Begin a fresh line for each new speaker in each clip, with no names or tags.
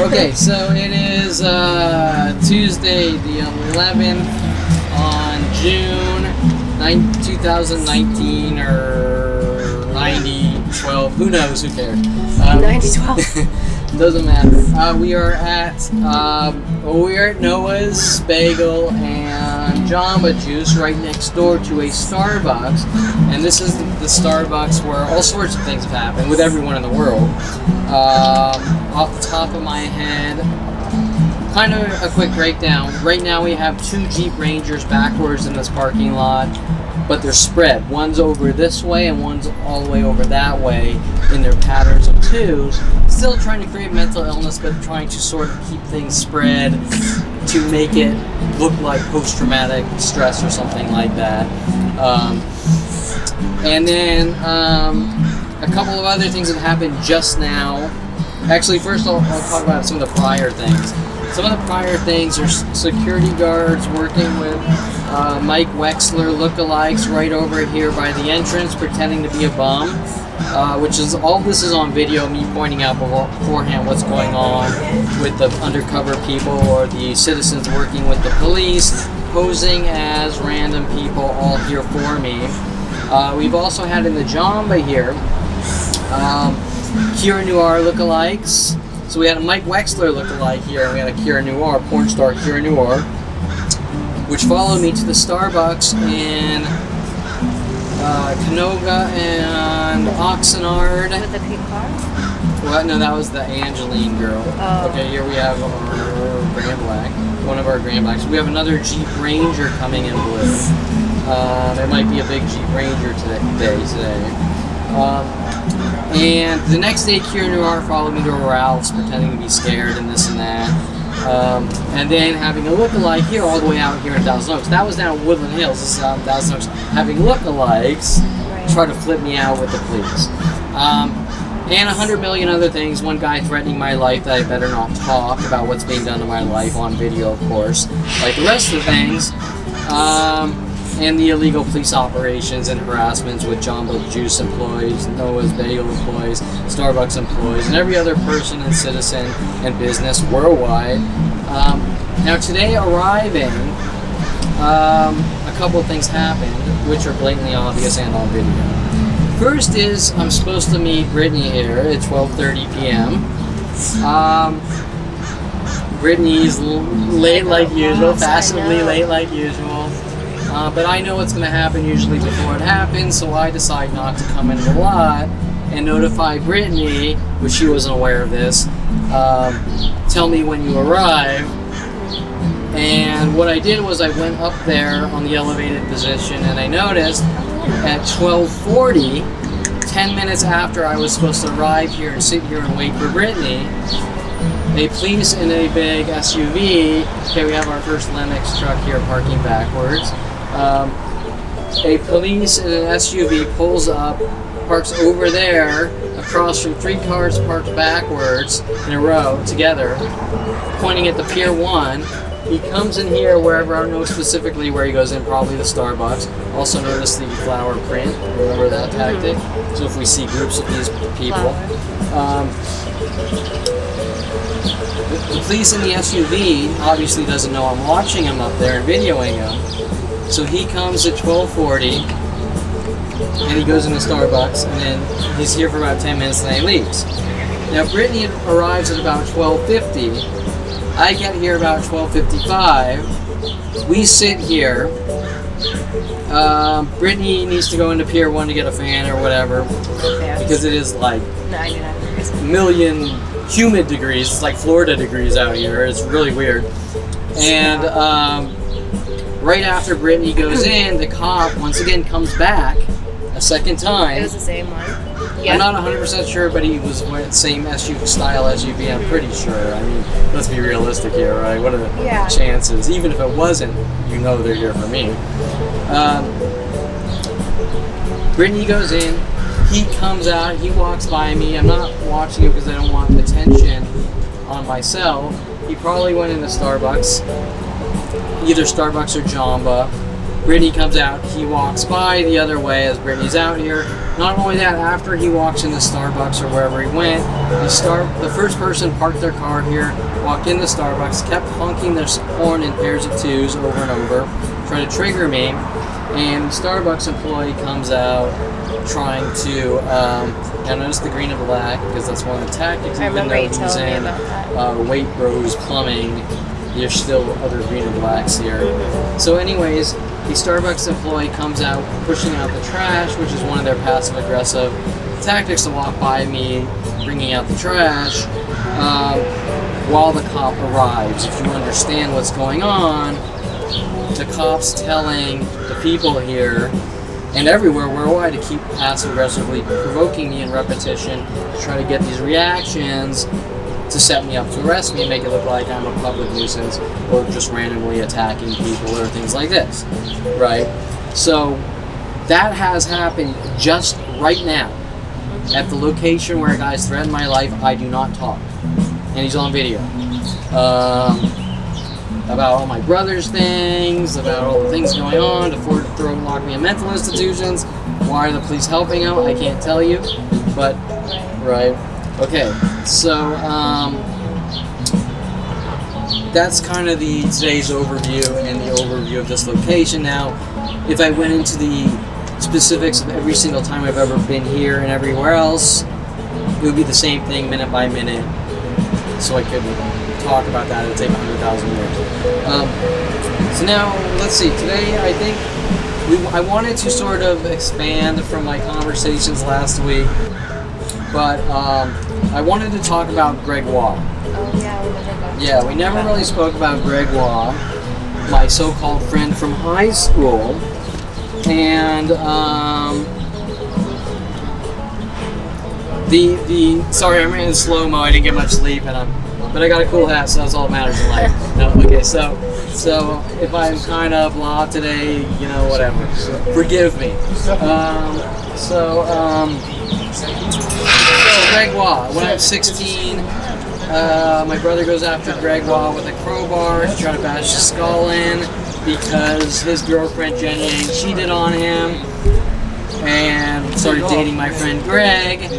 Okay, so it is Tuesday the 11th on June 2019 or 9012. Who knows? Who cares?
9012.
Doesn't matter. We are at Noah's Bagel and Jamba Juice right next door to a Starbucks, and this is the Starbucks where all sorts of things have happened with everyone in the world. Off the top of my head, kind of a quick breakdown. Right now we have 2 Jeep Rangers backwards in this parking lot, but they're spread. One's over this way and one's all the way over that way in their patterns of 2s. Still trying to create mental illness, but trying to sort of keep things spread to make it look like post-traumatic stress or something like that. And then a couple of other things that happened just now. Actually, first I'll talk about some of the prior things. Some of the prior things are security guards working with Mike Wexler lookalikes right over here by the entrance, pretending to be a bum. Which is all this is on video, me pointing out beforehand what's going on with the undercover people or the citizens working with the police, posing as random people all here for me. We've also had in the Jamba here Kira Noir lookalikes. So we had a Mike Wexler lookalike here, and we had a Kira Noir, porn star Kira Noir, which followed me to the Starbucks in Canoga and Oxnard.
With the pink car?
What? No, that was the Angeline girl.
Oh.
Okay, here we have our Grand Black, one of our Grand Blacks. We have another Jeep Ranger coming in blue. There might be a big Jeep Ranger today. And the next day, Kira Noir followed me to Ralph's, pretending to be scared and this and that. And then having a lookalike here all the way out here in Thousand Oaks. That was down at Woodland Hills. This is out in Thousand Oaks. Having lookalikes try to flip me out with the police. And 100 million other things. One guy threatening my life that I better not talk about what's being done to my life on video, of course. Like the rest of the things. And the illegal police operations and harassments with Jamba Juice employees, Noah's Bagel employees, Starbucks employees, and every other person and citizen and business worldwide. Now today arriving, a couple of things happened, which are blatantly obvious and on video. First is I'm supposed to meet Brittany here at 12:30 p.m. Brittany's late like usual, fashionably late like usual. But I know what's going to happen usually before it happens, so I decide not to come in the lot and notify Brittany, which she wasn't aware of this, tell me when you arrive. And what I did was I went up there on the elevated position, and I noticed at 12:40, 10 minutes after I was supposed to arrive here and sit here and wait for Brittany, a police in a big SUV, okay, we have our first Lennox truck here parking backwards. A police in an SUV pulls up, parks over there, across from 3 cars parked backwards in a row together, pointing at the Pier 1. He comes in here wherever, I don't know specifically where he goes in, probably the Starbucks. Also notice the flower print, remember that tactic? So if we see groups of these people. The police in the SUV obviously doesn't know I'm watching him up there and videoing him. So he comes at 12:40 and he goes into Starbucks, and then he's here for about 10 minutes and then he leaves. Now Brittany arrives at about 12:50. I get here about 12:55. We sit here. Brittany needs to go into Pier 1 to get a fan or whatever, because it is like
99 degrees.
a million humid degrees. It's like Florida degrees out here. It's really weird. And right after Brittany goes in, the cop once again comes back a second time.
It was the same one. Yeah.
I'm not 100% sure, but he was wearing the same style SUV, I'm pretty sure. I mean, let's be realistic here, right? What are the chances? Even if it wasn't, you know they're here for me. Brittany goes in, he comes out, he walks by me. I'm not watching him because I don't want attention on myself. He probably went into Starbucks, either Starbucks or Jamba. Brittany comes out, he walks by the other way as Brittany's out here. Not only that, after he walks into Starbucks or wherever he went, the first person parked their car here, walked into Starbucks, kept honking their horn in pairs of twos over and over, trying to trigger me. And the Starbucks employee comes out trying to, now notice the green and black, because that's one of the tactics.
I remember you telling me
in,
about that.
Weight Bros Plumbing, there's still other green and blacks here. So anyways, the Starbucks employee comes out pushing out the trash, which is one of their passive-aggressive tactics, to walk by me bringing out the trash while the cop arrives. If you understand what's going on, the cop's telling the people here and everywhere worldwide to keep passive-aggressively provoking me in repetition to try to get these reactions to set me up to arrest me and make it look like I'm a public nuisance or just randomly attacking people or things like this, right? So that has happened just right now at the location where a guy's threatened my life. I do not talk, and he's on video. About all my brother's things, about all the things going on, to throw and lock me in mental institutions. Why are the police helping out? I can't tell you, but right. Okay, so that's kind of today's overview and the overview of this location. Now, if I went into the specifics of every single time I've ever been here and everywhere else, it would be the same thing minute by minute. So I could talk about that. It would take 100,000 years. So now, let's see. Today, I think I wanted to sort of expand from my conversations last week, but I wanted to talk about Greg Waugh.
Oh yeah, we never got.
Yeah, we never really spoke about Greg Waugh, my so-called friend from high school, and sorry, I'm in slow-mo. I didn't get much sleep, but I got a cool hat, so that's all that matters in life. No, okay, so if I'm kind of blah today, whatever. Forgive me. So Greg Waugh. When I was 16, my brother goes after Greg Waugh with a crowbar to try to bash his skull in because his girlfriend Jen Yang cheated on him and started dating my friend Greg.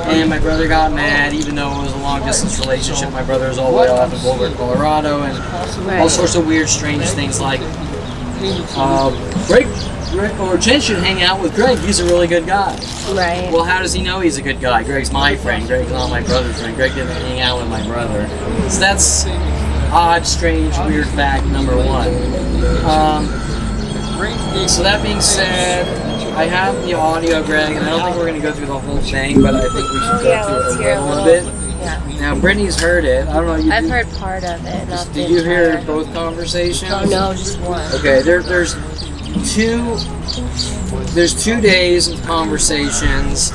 And my brother got mad, even though it was a long-distance relationship. My brother was all the way off in Boulder, Colorado, and all sorts of weird, strange things like Greg or Jen should hang out with Greg. He's a really good guy.
Right.
Well, how does he know he's a good guy? Greg's my friend. Greg's not my brother's friend. Greg didn't hang out with my brother. So that's odd, strange, weird fact number one. So that being said, I have the audio, Greg, and I don't think we're going to go through the whole thing, but I think we should go through it a little bit.
Yeah.
Now, Brittany's heard it. I don't know.
I've heard part of it. Not
Did you hear both conversations?
Oh no, just one.
Okay, there's 2 days of conversations,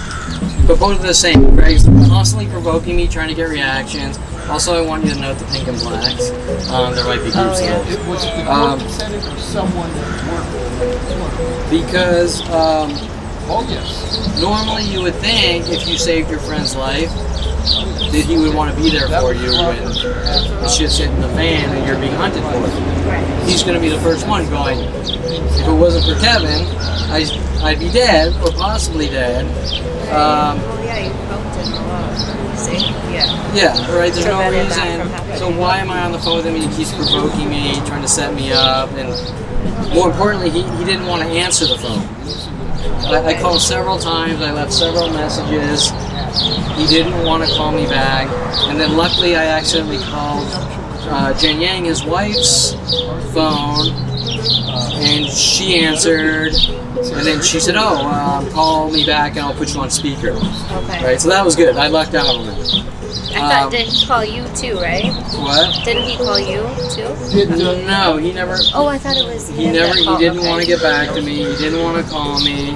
but both are the same. Greg's constantly provoking me, trying to get reactions. Also, I want you to note the pink and blacks. There might be groups of those.
It was represented for someone that worked.
Because
Oh yes.
normally you would think if you saved your friend's life that he would want to be there for you when the shit's hitting the fan and you're being hunted for it. He's going to be the first one going, if it wasn't for Kevin, I'd be dead or possibly dead.
Well, yeah, you helped him a lot. See? Yeah.
Yeah, right, there's no
Prevented that
reason.
from happening.
So why am I on the phone with him and he keeps provoking me, trying to set me up, and more importantly, he didn't want to answer the phone. I called several times, I left several messages. He didn't want to call me back, and then luckily I accidentally called Jen Yang, his wife's phone, and she answered, and then she said, call me back and I'll put you on speaker.
Okay.
Right, so that was good. I lucked out on that.
I thought, did he call you too, right?
What?
Didn't he call you too?
No, he never.
Oh, I thought it was
He
him
never.
that
He
called.
didn't
Okay.
want to get back to me. He didn't want to call me,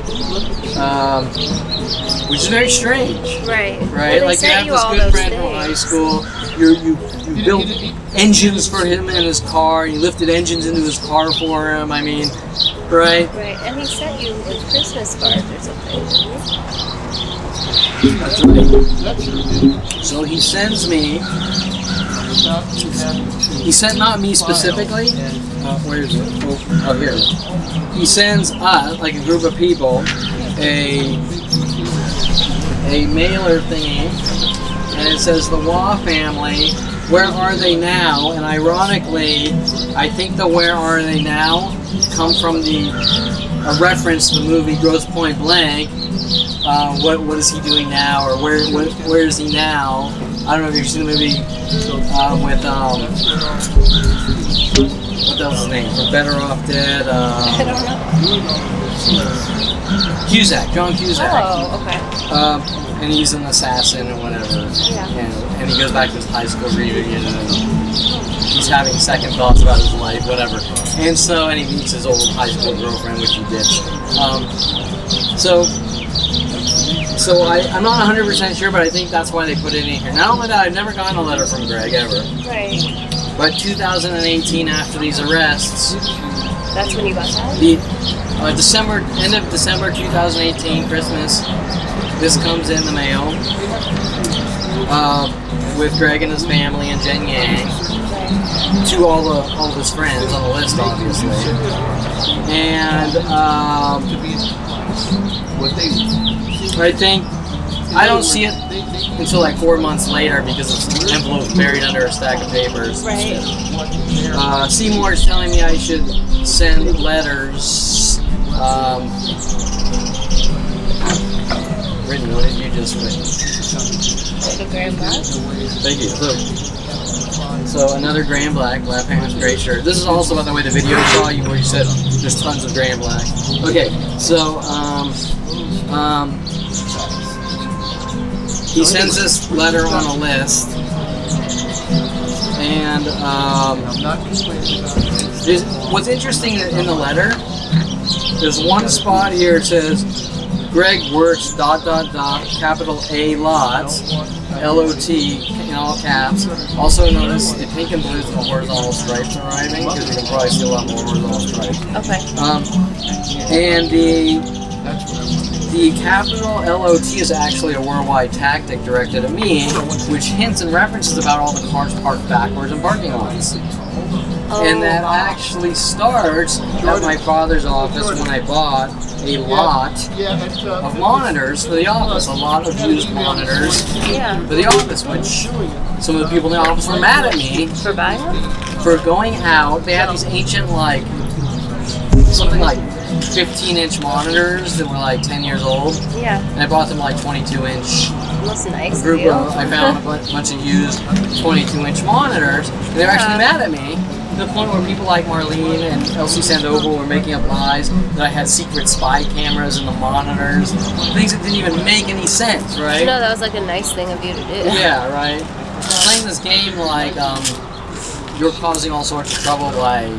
which is very strange.
Right.
Right,
Well, they
like you
sent
have
you
this
all
good
those
friend from high
things.
school. You built engines for him in his car. You lifted engines into his car for him. I mean, right?
Right, and he sent you like Christmas cards or something, didn't he?
That's right.
That's your dude.
So he sends me. He sent not me specifically. Where is it? Oh, here. He sends us, like a group of people, a a mailer thingy, and it says the Waugh family. Where are they now? And ironically, I think the "Where are they now" come from a reference to the movie Grosse Point Blank. What is he doing now, or where is he now? I don't know if you've seen the movie with what else is his name? For Better Off Dead.
I don't know.
Cusack, John Cusack.
Oh, okay.
And he's an assassin or whatever.
Yeah.
And he goes back to his high school reunion and he's having second thoughts about his life, whatever. And he meets his old high school girlfriend, which he ditched. So I'm not 100% sure, but I think that's why they put it in here. Not only that, I've never gotten a letter from Greg ever.
Right.
But 2018, after these arrests,
That's when you got that?
end of December 2018, Christmas, this comes in the mail with Greg and his family and Jen Yang to all of his friends on the list, obviously. And I don't see it until like 4 months later because it's envelope buried under a stack of papers.
Right.
Seymour's telling me I should send letters. Brittany, what did you just write?
Like a grand black?
Thank you. So another Grand Black pants, gray shirt. This is also, by the way, the video I saw you where you said there's tons of Grand Black. Okay, so he sends this letter on a list, and what's interesting in the letter, there's one spot here that says Greg works ... capital A lot, LOT in all caps. Also notice the pink and blues and the horizontal stripes arriving because you can probably see a lot more horizontal stripes.
Okay.
And the capital LOT is actually a worldwide tactic directed at me, which hints and references about all the cars parked backwards in parking lots. And that actually starts at my father's office when I bought a lot of monitors for the office, a lot of used monitors for the office, which some of the people in the office were mad at me
For buying them?
for going out. They had these ancient, something like 15-inch monitors that were like 10 years old.
Yeah.
And I bought them like 22-inch.
That's nice
Group
of you.
I found a bunch of used 22-inch monitors, and they were actually mad at me. To the point where people like Marlene and Elsie Sandoval were making up lies that I had secret spy cameras in the monitors, things that didn't even make any sense, right?
You know, that was like a nice thing of you to do.
Yeah, right. Playing this game like you're causing all sorts of trouble by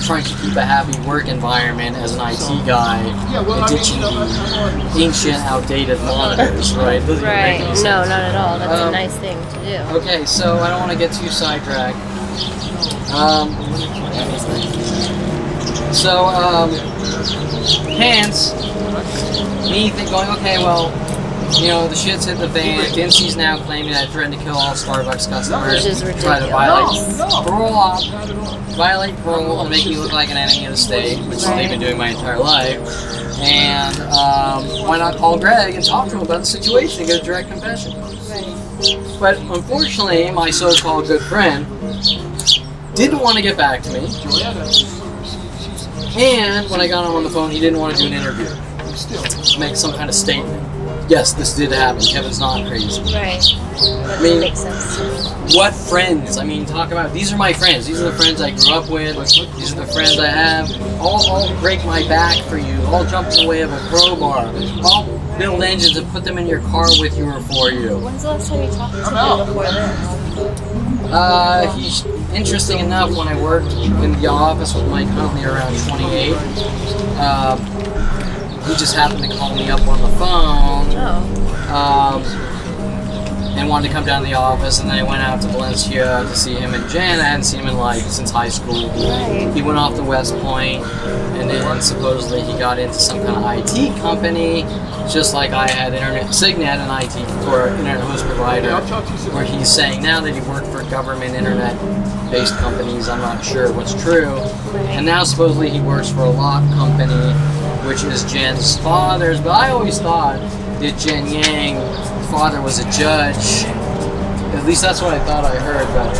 trying to keep a happy work environment as an IT guy and ditching the ancient, outdated monitors, right? Doesn't even make any sense.
No, not at all. That's a nice thing to do.
Okay, so I don't want to get too sidetracked. Hence, me going, okay, well, the shit's hit the fan. Dempsey's now claiming that I threatened to kill all Starbucks customers.
Which is
Try to
ridiculous.
violate parole and make me look like an enemy of the state, which they've been doing my entire life. And why not call Greg and talk to him about the situation and get a direct confession? But unfortunately, my so-called good friend didn't want to get back to me. And when I got him on the phone, he didn't want to do an interview. Make some kind of statement. Yes, this did happen. Kevin's not crazy.
Right. That makes sense.
What friends? I mean, talk about, these are my friends. These are the friends I grew up with. These are the friends I have. I'll break my back for you. I'll jump in the way of a crowbar. I'll build engines and put them in your car with you or for you.
When's the last time you talked to him before this?
He's interesting enough. When I worked in the office with my company around 28, he just happened to call me up on the phone. And wanted to come down to the office, and then I went out to Valencia to see him and Jen. I hadn't seen him in since high school.
Right.
He went off to West Point, and then supposedly he got into some kind of IT company, just like I had Signet, an IT or internet host provider, where he's saying now that he worked for government internet-based companies. I'm not sure what's true. And now supposedly he works for a lock company, which is Jen's father's. But I always thought that Jen Yang father was a judge. At least that's what I thought I heard. But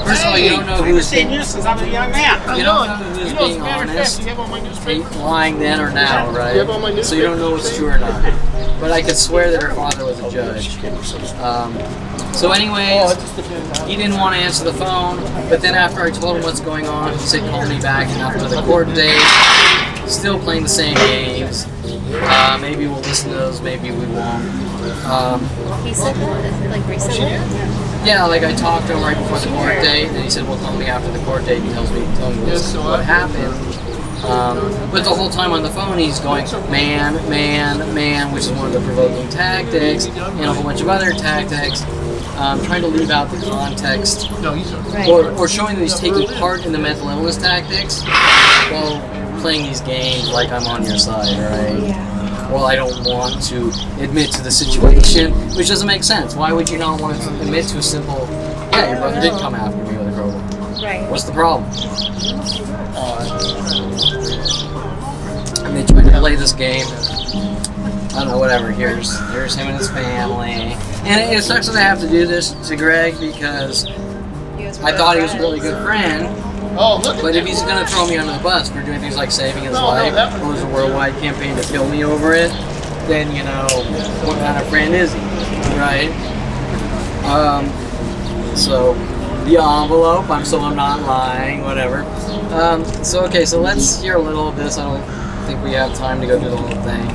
first of all, you don't know who's
seen you since I was a young man.
you don't know who's being honest, lying then or now, right? So you don't know what's true or not. But I could swear that her father was a judge. So anyways, he didn't want to answer the phone, but then after I told him what's going on, he said call me back after the court date. Still playing the same games. Maybe we'll listen to those, maybe we won't.
He said that, like recently?
Yeah, like I talked to him right before the court date, and he said, well, call me after the court date and tell me what happened. But the whole time on the phone, he's going, man, which is one of the provoking tactics, and a whole bunch of other tactics, trying to leave out the context, or showing that he's taking part in the mental illness tactics, while playing these games like I'm on your side, right?
Yeah.
Well, I don't want to admit to the situation, which doesn't make sense. Why would you not want to admit to a simple, yeah, your brother did come after me with a crowbar.
Right.
What's the problem? And they try to play this game. I don't know, whatever. Here's him and his family. And it sucks that I have to do this to Greg because I thought he was a really good friend.
Oh, look.
But if he's going to throw me under the bus for doing things like saving his life, or there's a worldwide campaign to kill me over it, then, you know, what kind of friend is he, right? So, the envelope, I'm not lying, whatever. So let's hear a little of this. I don't think we have time to go through the whole thing.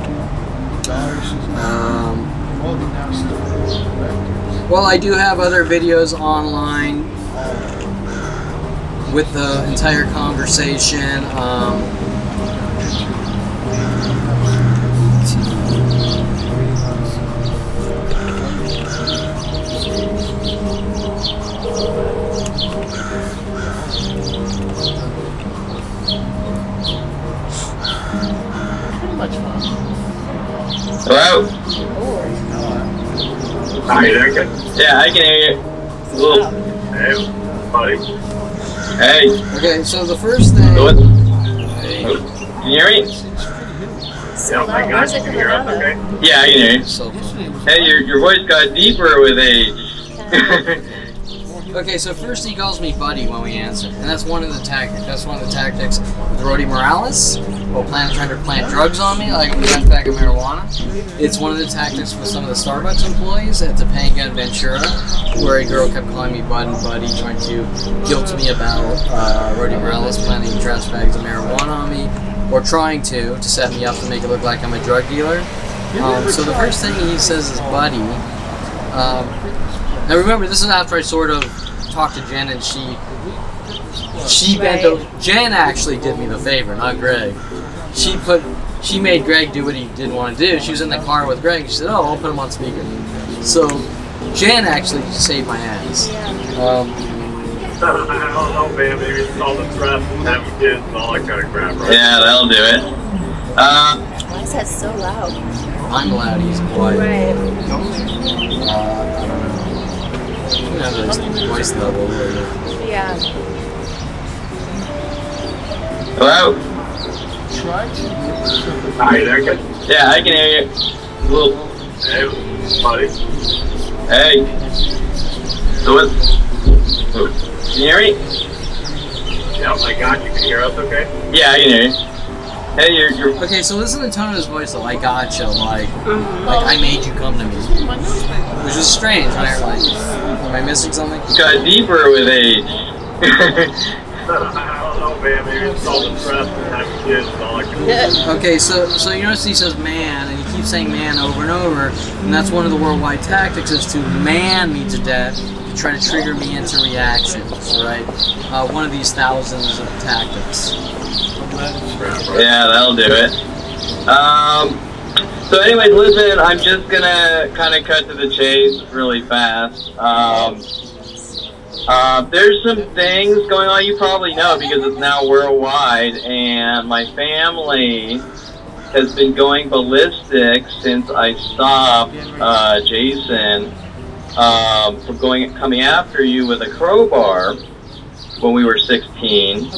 Well, I do have other videos online with the entire conversation.
Hello? Hi there. Yeah, I can hear you. Hello. Hey, buddy. Hey.
Okay, so the first thing.
What?
Hey.
Can you hear me?
So loud. Where's it coming out of?
Yeah, I can hear you.
So
Hey, your voice got deeper with age.
okay, so first he calls me buddy when we answer, and that's one of the tactics. That's one of the tactics with Rody Morales. While trying to plant drugs on me, like a bag of marijuana. It's one of the tactics with some of the Starbucks employees at Topanga and Ventura, where a girl kept calling me bud and buddy, trying to guilt me about Rody Morales planting trash bags of marijuana on me, or trying to set me up to make it look like I'm a drug dealer. So the first thing he says is buddy. Now remember, this is after I sort of talked to Jen, and she bent over. Jen actually did me the favor, not Greg. She made Greg do what he didn't want to do. She was in the car with Greg. She said, "Oh, I'll put him on speaker." So Jen actually saved my ass.
I don't know, man. Maybe it's all the stress and having kids and all that kind of crap, right? Yeah, that'll do it.
Why is that so loud?
I'm loud. He's quiet.
Right.
I don't know. You have this voice level.
Yeah.
Hello?
Try to.
Hi there. Yeah, I can hear you. Hello. Hey, buddy. Hey. So what? Can you hear me? Yeah, I got you. Can you hear us okay? Yeah, I can hear you. Hey, you're...
Okay, so listen to the tone of his voice though. I gotcha, like I made you come to me. Which is strange, right? Like, am I missing something?
It got deeper with age. I don't know, man. Maybe it's all the stress and having kids and all that kind of stuff.
Okay, so you notice he says man, and he keeps saying man over and over, and that's one of the worldwide tactics, is to man me to death, to try to trigger me into reactions, right? One of these thousands of tactics.
Yeah, that'll do it. So anyways, listen, I'm just gonna kind of cut to the chase really fast. There's some things going on you probably know because it's now worldwide, and my family has been going ballistic since I stopped Jason from coming after you with a crowbar when we were 16.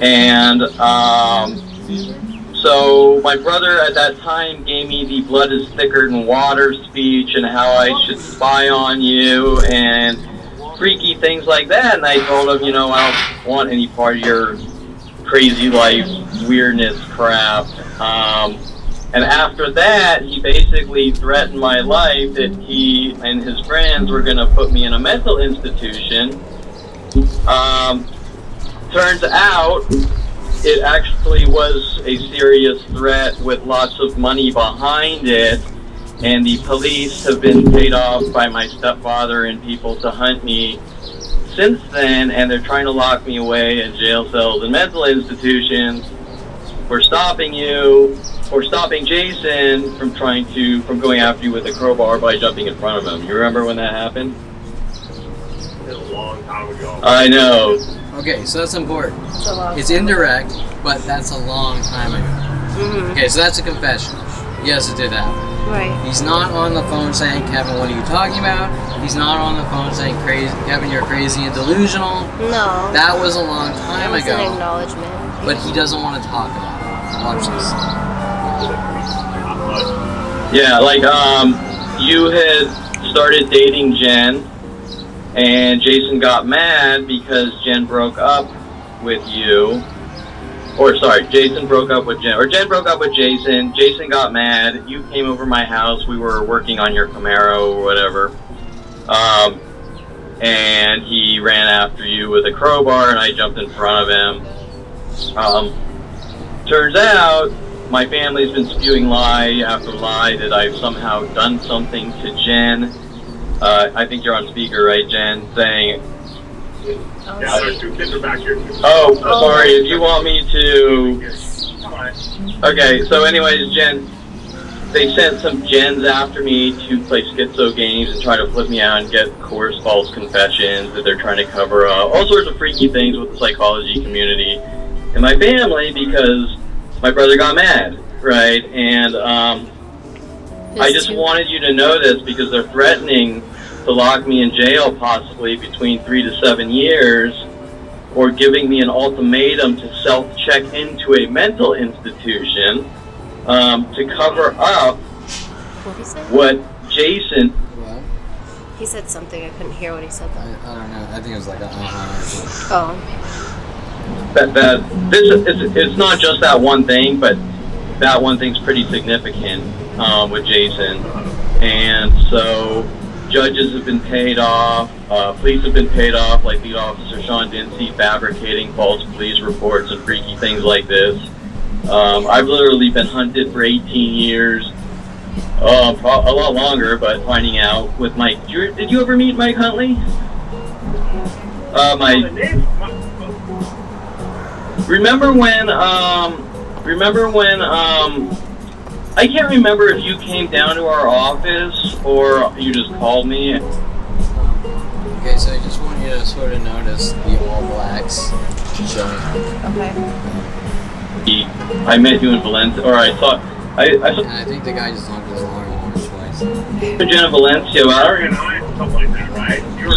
And so my brother at that time gave me the blood is thicker than water speech and how I should spy on you and freaky things like that. And I told him, I don't want any part of your crazy life weirdness crap. And after that, he basically threatened my life that he and his friends were going to put me in a mental institution. Turns out it actually was a serious threat with lots of money behind it, and the police have been paid off by my stepfather and people to hunt me since then, and they're trying to lock me away in jail cells and mental institutions for stopping Jason from going after you with a crowbar by jumping in front of him. You remember when that happened?
It was a long time ago.
I know.
Okay, so that's important.
It's
Indirect, but that's a long time ago. Okay, so that's a confession. Yes, it did happen.
Right.
He's not on the phone saying, Kevin, what are you talking about? He's not on the phone saying, Kevin, you're crazy and delusional.
No.
That was a long time
That was
ago.
an acknowledgement.
But he doesn't want to talk about it. Watch this.
Yeah, like, you had started dating Jen, and Jason got mad because Jen broke up with you. Or, sorry, Jason broke up with Jen. Or Jen broke up with Jason. Jason got mad. You came over my house. We were working on your Camaro or whatever. And he ran after you with a crowbar, and I jumped in front of him. Turns out, my family's been spewing lie after lie that I've somehow done something to Jen. I think you're on speaker, right, Jen? Saying,
Yeah, there's two kids are back here.
oh, sorry, if you want me to... Okay, so anyways, Jen, they sent some Jens after me to play schizo games and try to flip me out and get coerced false confessions that they're trying to cover up. All sorts of freaky things with the psychology community and my family because my brother got mad, right? And I just wanted you to know this because they're threatening to lock me in jail possibly between 3 to 7 years or giving me an ultimatum to self-check into a mental institution to cover up
What he said?
what Jason...
What?
He said something. I couldn't hear what he said
I
though.
don't know. I think it was like a
Oh.
It's not just that one thing, but that one thing's pretty significant with Jason. And so judges have been paid off, police have been paid off, like lead officer Sean Dinsey fabricating false police reports and freaky things like this. I've literally been hunted for 18 years, a lot longer, but finding out with Mike. Did you ever meet Mike Huntley? Remember when I can't remember if you came down to our office or you just called me.
Okay, so I just want you to sort of notice the All Blacks showing up.
Okay.
I met you in Valencia, or I saw
And I think the guy just honked his alarm twice.
Jenna Valencia.
Something like that, right? You were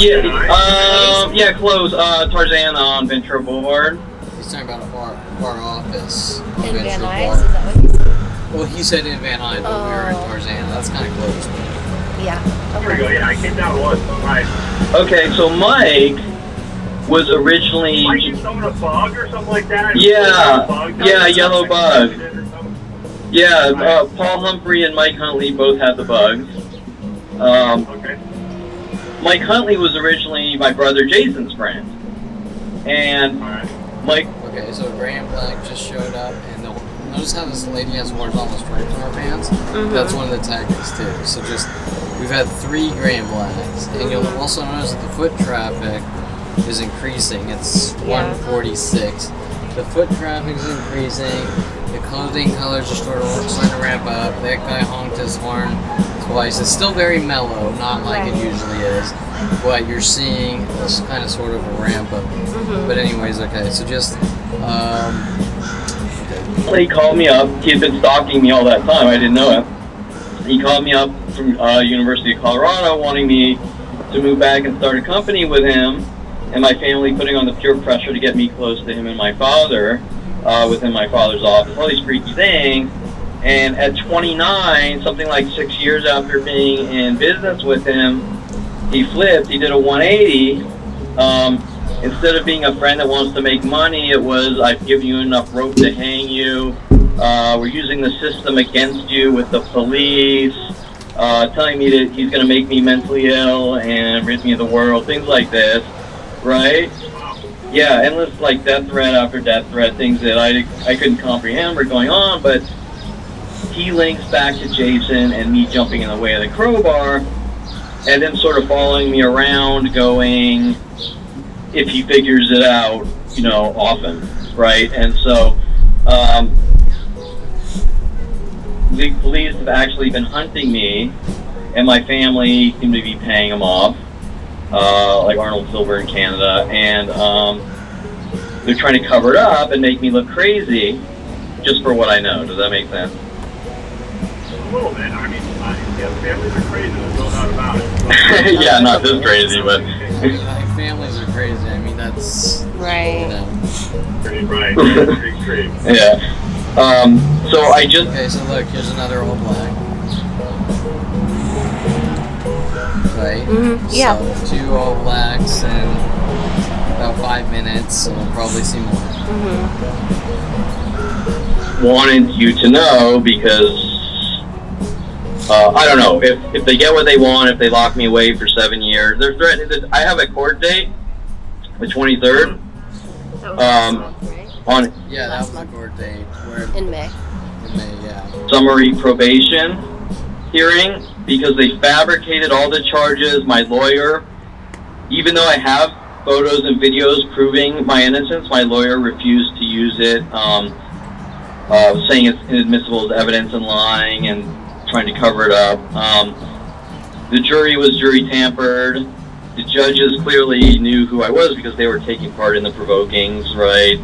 Yeah, close. Tarzan on Ventura Boulevard.
He's talking about our office.
In
on
Van
Ventura
Nuys,
Boulevard.
is that what he said?
Well, he said in Van Nuys, but we were in
Oh.
Tarzan. That's kind of close.
Yeah.
There we go. Yeah, I came down once. Right.
Okay, so Mike was originally...
Might you summon a bug or something like that?
Yeah, yellow bug. Yeah, Paul Humphrey and Mike Huntley both had the bugs.
Okay.
Mike Huntley was originally my brother Jason's friend. And
Alright.
Mike...
Okay, so Graham Black just showed up, and notice how this lady has horizontal stripes on her pants? That's one of the tactics, too. So we've had 3 Graham Blacks, and you'll also notice that the foot traffic is increasing. It's 146. The foot traffic is increasing. The clothing colors are starting to ramp up. That guy honked his horn twice. It's still very mellow, not like it usually is. But you're seeing this kind of sort of a ramp up. But anyways, okay, so just...
He called me up. He had been stalking me all that time. I didn't know it. He called me up from University of Colorado wanting me to move back and start a company with him and my family, putting on the pure pressure to get me close to him and my father. within my father's office, all these freaky things. And at 29, something like 6 years after being in business with him, he flipped. He did a 180. Instead of being a friend that wants to make money, it was, I've given you enough rope to hang you. We're using the system against you with the police. Telling me that he's going to make me mentally ill and rid me of the world, things like this, right? Yeah, endless like death threat after death threat, things that I couldn't comprehend were going on, but he links back to Jason and me jumping in the way of the crowbar, and then sort of following me around going, if he figures it out, you know, often, right? And so, the police have actually been hunting me, and my family seem to be paying him off, like Arnold Silver in Canada, and they're trying to cover it up and make me look crazy just for what I know. Does that make sense?
A little bit. I mean, yeah, families are crazy. There's no doubt about it.
Yeah, not this crazy, but...
Like, families are crazy. I mean, that's...
Right.
You know.
Pretty right. Pretty extreme.
Yeah. So I just...
Okay, so look, here's another all black. Right?
Mm-hmm. Yeah.
So 2 all blacks in about 5 minutes, so we'll probably see more.
wanted you to know because I don't know if they get what they want, if they lock me away for 7 years. They're threatening that I have a court date, the 23rd.
That was last month, right?
On
Yeah, that was the court date. Where
In May.
in May, yeah.
summary probation hearing because they fabricated all the charges. My lawyer, even though I have photos and videos proving my innocence, my lawyer refused to use it, saying it's inadmissible as evidence and lying and trying to cover it up. The jury was jury tampered. The judges clearly knew who I was because they were taking part in the provokings, right?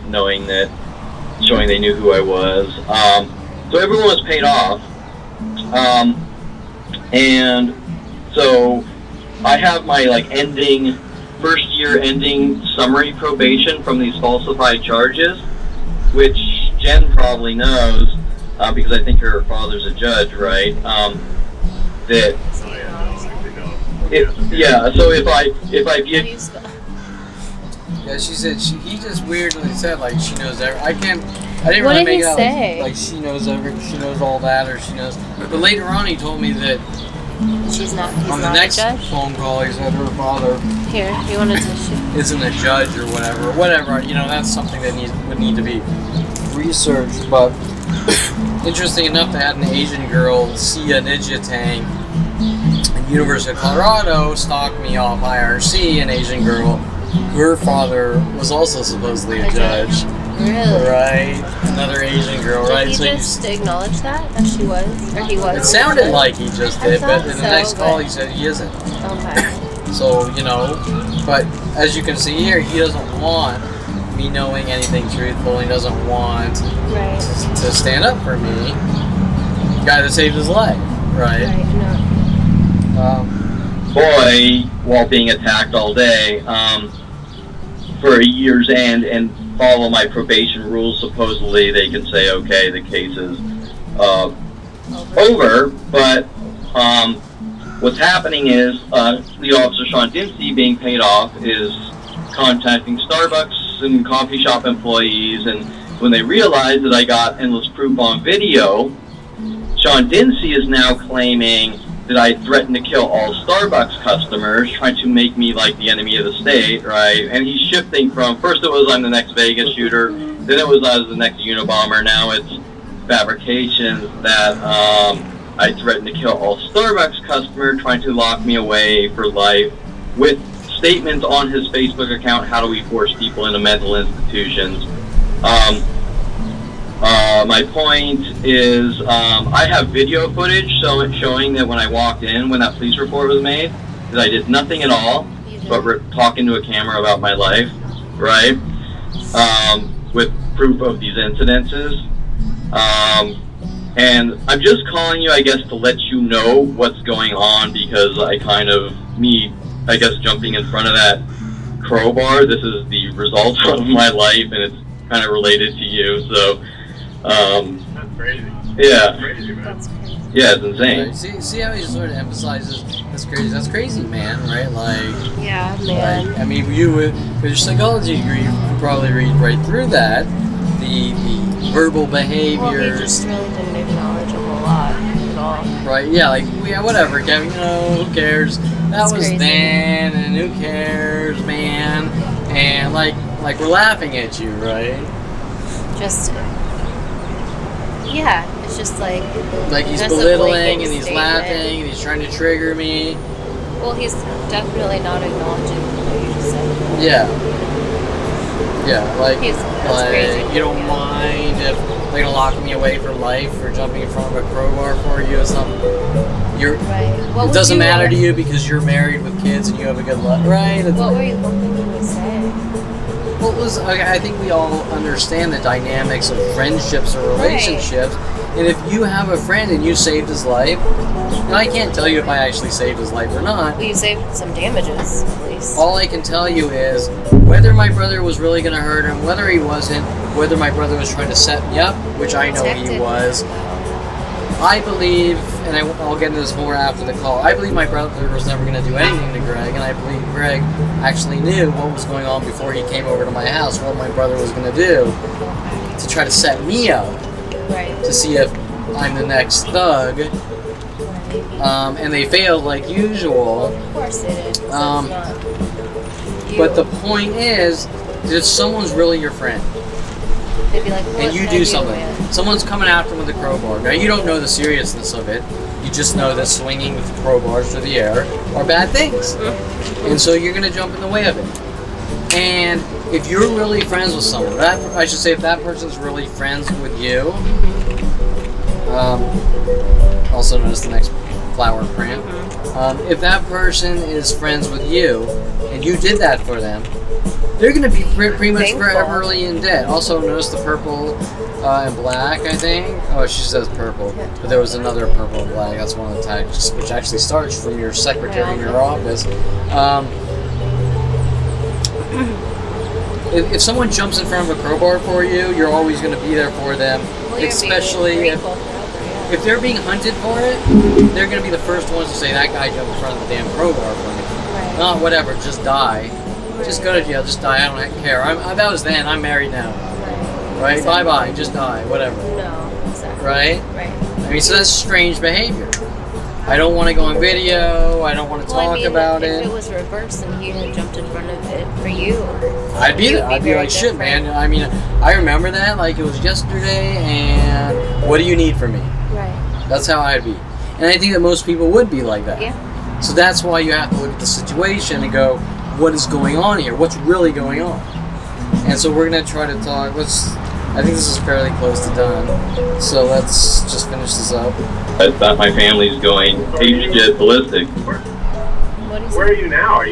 Showing they knew who I was. So everyone was paid off. And so I have my first year ending summary probation from these falsified charges, which Jen probably knows, because I think her father's a judge, right? That
Oh, yeah, no, actually, no.
so if I
How do
give
you spell?
Yeah, she said he just weirdly said like she knows I didn't
What
really
did he
make out
say?
like she knows she knows all that, or she knows. But later on, he told me that
He's
on
not
the
a
next
judge?
phone call, he said her father
Here, you wanted to shoot.
isn't a judge or whatever. You know, that's something that would need to be researched. But interesting enough, they had an Asian girl see a ninja tank at University of Colorado stalk me off IRC. An Asian girl, her father was also supposedly a judge.
Really?
Right, another Asian girl,
Did
right?
he
So
just acknowledge that she was, or he was?
it sounded like he just
I
did, but
thought
in the
so,
next call
but-
he said he isn't.
Okay.
So, you know, but as you can see here, he doesn't want me knowing anything truthful. He doesn't want
Right.
to stand up for me. Guy that saved his life, right?
Right. No.
boy while being attacked all day for a year's end and follow my probation rules, supposedly they can say, okay, the case is over, but what's happening is Lead Officer Sean Dinsey, being paid off, is contacting Starbucks and coffee shop employees, and when they realize that I got endless proof on video, Sean Dinsey is now claiming that I threatened to kill all Starbucks customers, trying to make me like the enemy of the state, right? And he's shifting from, first it was I'm the next Vegas shooter, then it was I was the next Unabomber, now it's fabrications that I threatened to kill all Starbucks customers, trying to lock me away for life, with statements on his Facebook account, how do we force people into mental institutions. My point is, I have video footage showing that when I walked in, when that police report was made, that I did nothing at all but talking to a camera about my life, right? With proof of these incidences. And I'm just calling you, I guess, to let you know what's going on, because jumping in front of that crowbar, this is the result of my life, and it's kind of related to you. So,
That's crazy.
yeah,
That's crazy, man.
That's crazy.
yeah, it's insane.
Right. See how he sort of emphasizes that's crazy, man, right? Like,
Yeah, man.
I mean, you with your psychology degree, you could probably read right through that. The verbal
Well,
behaviors.
he just really didn't acknowledge a whole lot at all.
Right, yeah, like, yeah, whatever, Kevin, who cares? That
That's
was
crazy.
then, and who cares, man? And, like we're laughing at you, right?
Just, yeah, it's just like,
Like, he's
That's a
belittling,
blanket
and he's
statement.
laughing, and he's trying to trigger me.
well, he's definitely not acknowledging what you just said.
Yeah. Yeah, like,
That's crazy.
you don't mind if they're gonna lock me away for life for jumping in front of a crowbar for you or something.
Right. What
It
would
doesn't
you
matter
want-
to you because you're married with kids and you have a good life, right? It's
What were you hoping he would say?
Well, listen, I think we all understand the dynamics of friendships or relationships. And if you have a friend and you saved his life, and I can't tell you if I actually saved his life or not.
Well, you saved some damages, at least.
All I can tell you is whether my brother was really going to hurt him, whether he wasn't, whether my brother was trying to set me up, which I know he
Protected.
was. I believe, and I'll get into this more after the call, I believe my brother was never going to do anything to Greg, and I believe Greg actually knew what was going on before he came over to my house, what my brother was going to do to try to set me up,
Right.
to see if I'm the next thug, and they failed like usual.
Of course they did. 'Cause
Um,
that's not you.
But the point is, if someone's really your friend,
They'd be like, what
and you
did I
do something,
man?
someone's coming after him with a crowbar. Now, you don't know the seriousness of it. You just know that swinging with crowbars through the air are bad things. And so you're going to jump in the way of it. And if you're really friends with someone, I should say if that person's really friends with you, also known as the next flower print, if that person is friends with you and you did that for them, they're going to be pretty much
Thankful.
foreverly in debt. Also, notice the purple and black, I think. Oh, she says purple. But there was another purple and black. That's one of the tags, which actually starts from your secretary in your office. If someone jumps in front of a crowbar for you, you're always going to be there for them.
Well, you're
Especially
being
if,
grateful forever, yeah.
if they're being hunted for it, they're going to be the first ones to say, that guy jumped in front of the damn crowbar for me.
Right.
Not whatever, just die. Just go to jail, just die, I don't care. That was then, I'm married now. Right?
Exactly.
Bye-bye, just die, whatever.
No, exactly.
Right?
Right.
I mean, so that's strange behavior. I don't want to go on video, I don't want to
Well,
talk
I mean,
about
if
it.
it was reversed and he had jumped in front of it for you,
I'd be
you'd
there. I'd be
very
like, shit,
different.
man. I mean, I remember that like it was yesterday, and what do you need from me?
Right.
That's how I'd be. And I think that most people would be like that.
Yeah.
So that's why you have to look at the situation and go, what is going on here? What's really going on? And so we're going to try to talk. I think this is fairly close to done. So let's just finish this up.
I thought my family's going apeshit ballistic.
What do you
Where are
say?
you now? I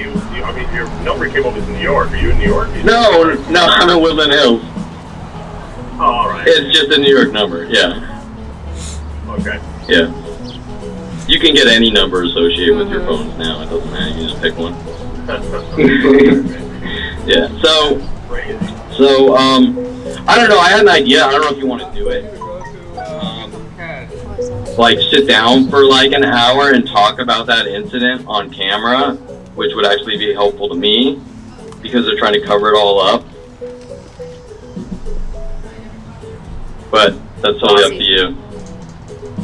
mean, your number came up as New York. Are you in New York?
No, I'm in Woodland Hills.
Oh, all right.
It's just a New York number, yeah.
Okay.
Yeah. You can get any number associated with your phones now. It doesn't matter. You just pick one. Yeah.
Crazy.
So, I don't know. I had an idea. I don't know if you want to do it. Like, sit down for like an hour and talk about that incident on camera, which would actually be helpful to me because they're trying to cover it all up. But that's totally up to you.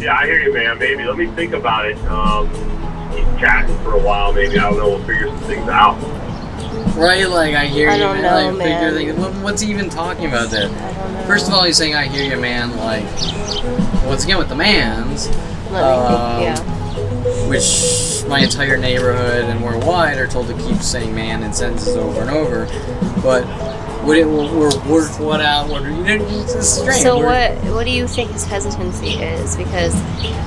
Yeah, I hear you, man. Maybe let me think about it. Keep chatting for a while. Maybe, I don't know. We'll figure some things out.
Right? Like, I hear
I
you,
don't
man.
know,
Like, figure
man.
what's he even talking about there?
I don't know.
First of all, he's saying, I hear you, man. Like, once again, with the mans,
Let me think, yeah.
which my entire neighborhood and worldwide are told to keep saying man in sentences over and over. But we're work what out? What are you? It's strange.
So what do you think his hesitancy is? Because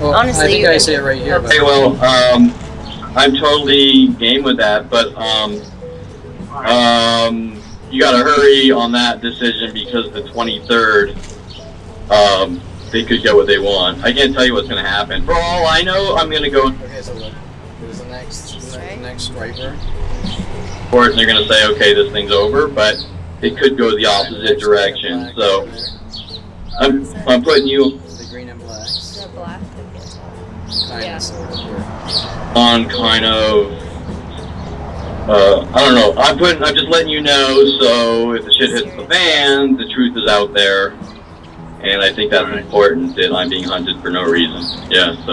Well,
honestly,
I think
you-
I say it right here. But
Okay, well, I'm totally game with that, but you gotta hurry on that decision because the 23rd, they could get what they want. I can't tell you what's gonna happen. For all I know, I'm gonna go
okay, so look, here's the next striper.
for it and they're gonna say, okay, this thing's over, but it could go the opposite direction. So I'm putting you
The green and blacks.
The black.
Kind
Yeah.
of, sort of here.
on kind of. I don't know. I'm just letting you know. So if the shit hits the fan, the truth is out there, and I think that's important. That I'm being hunted for no reason. Yeah. So.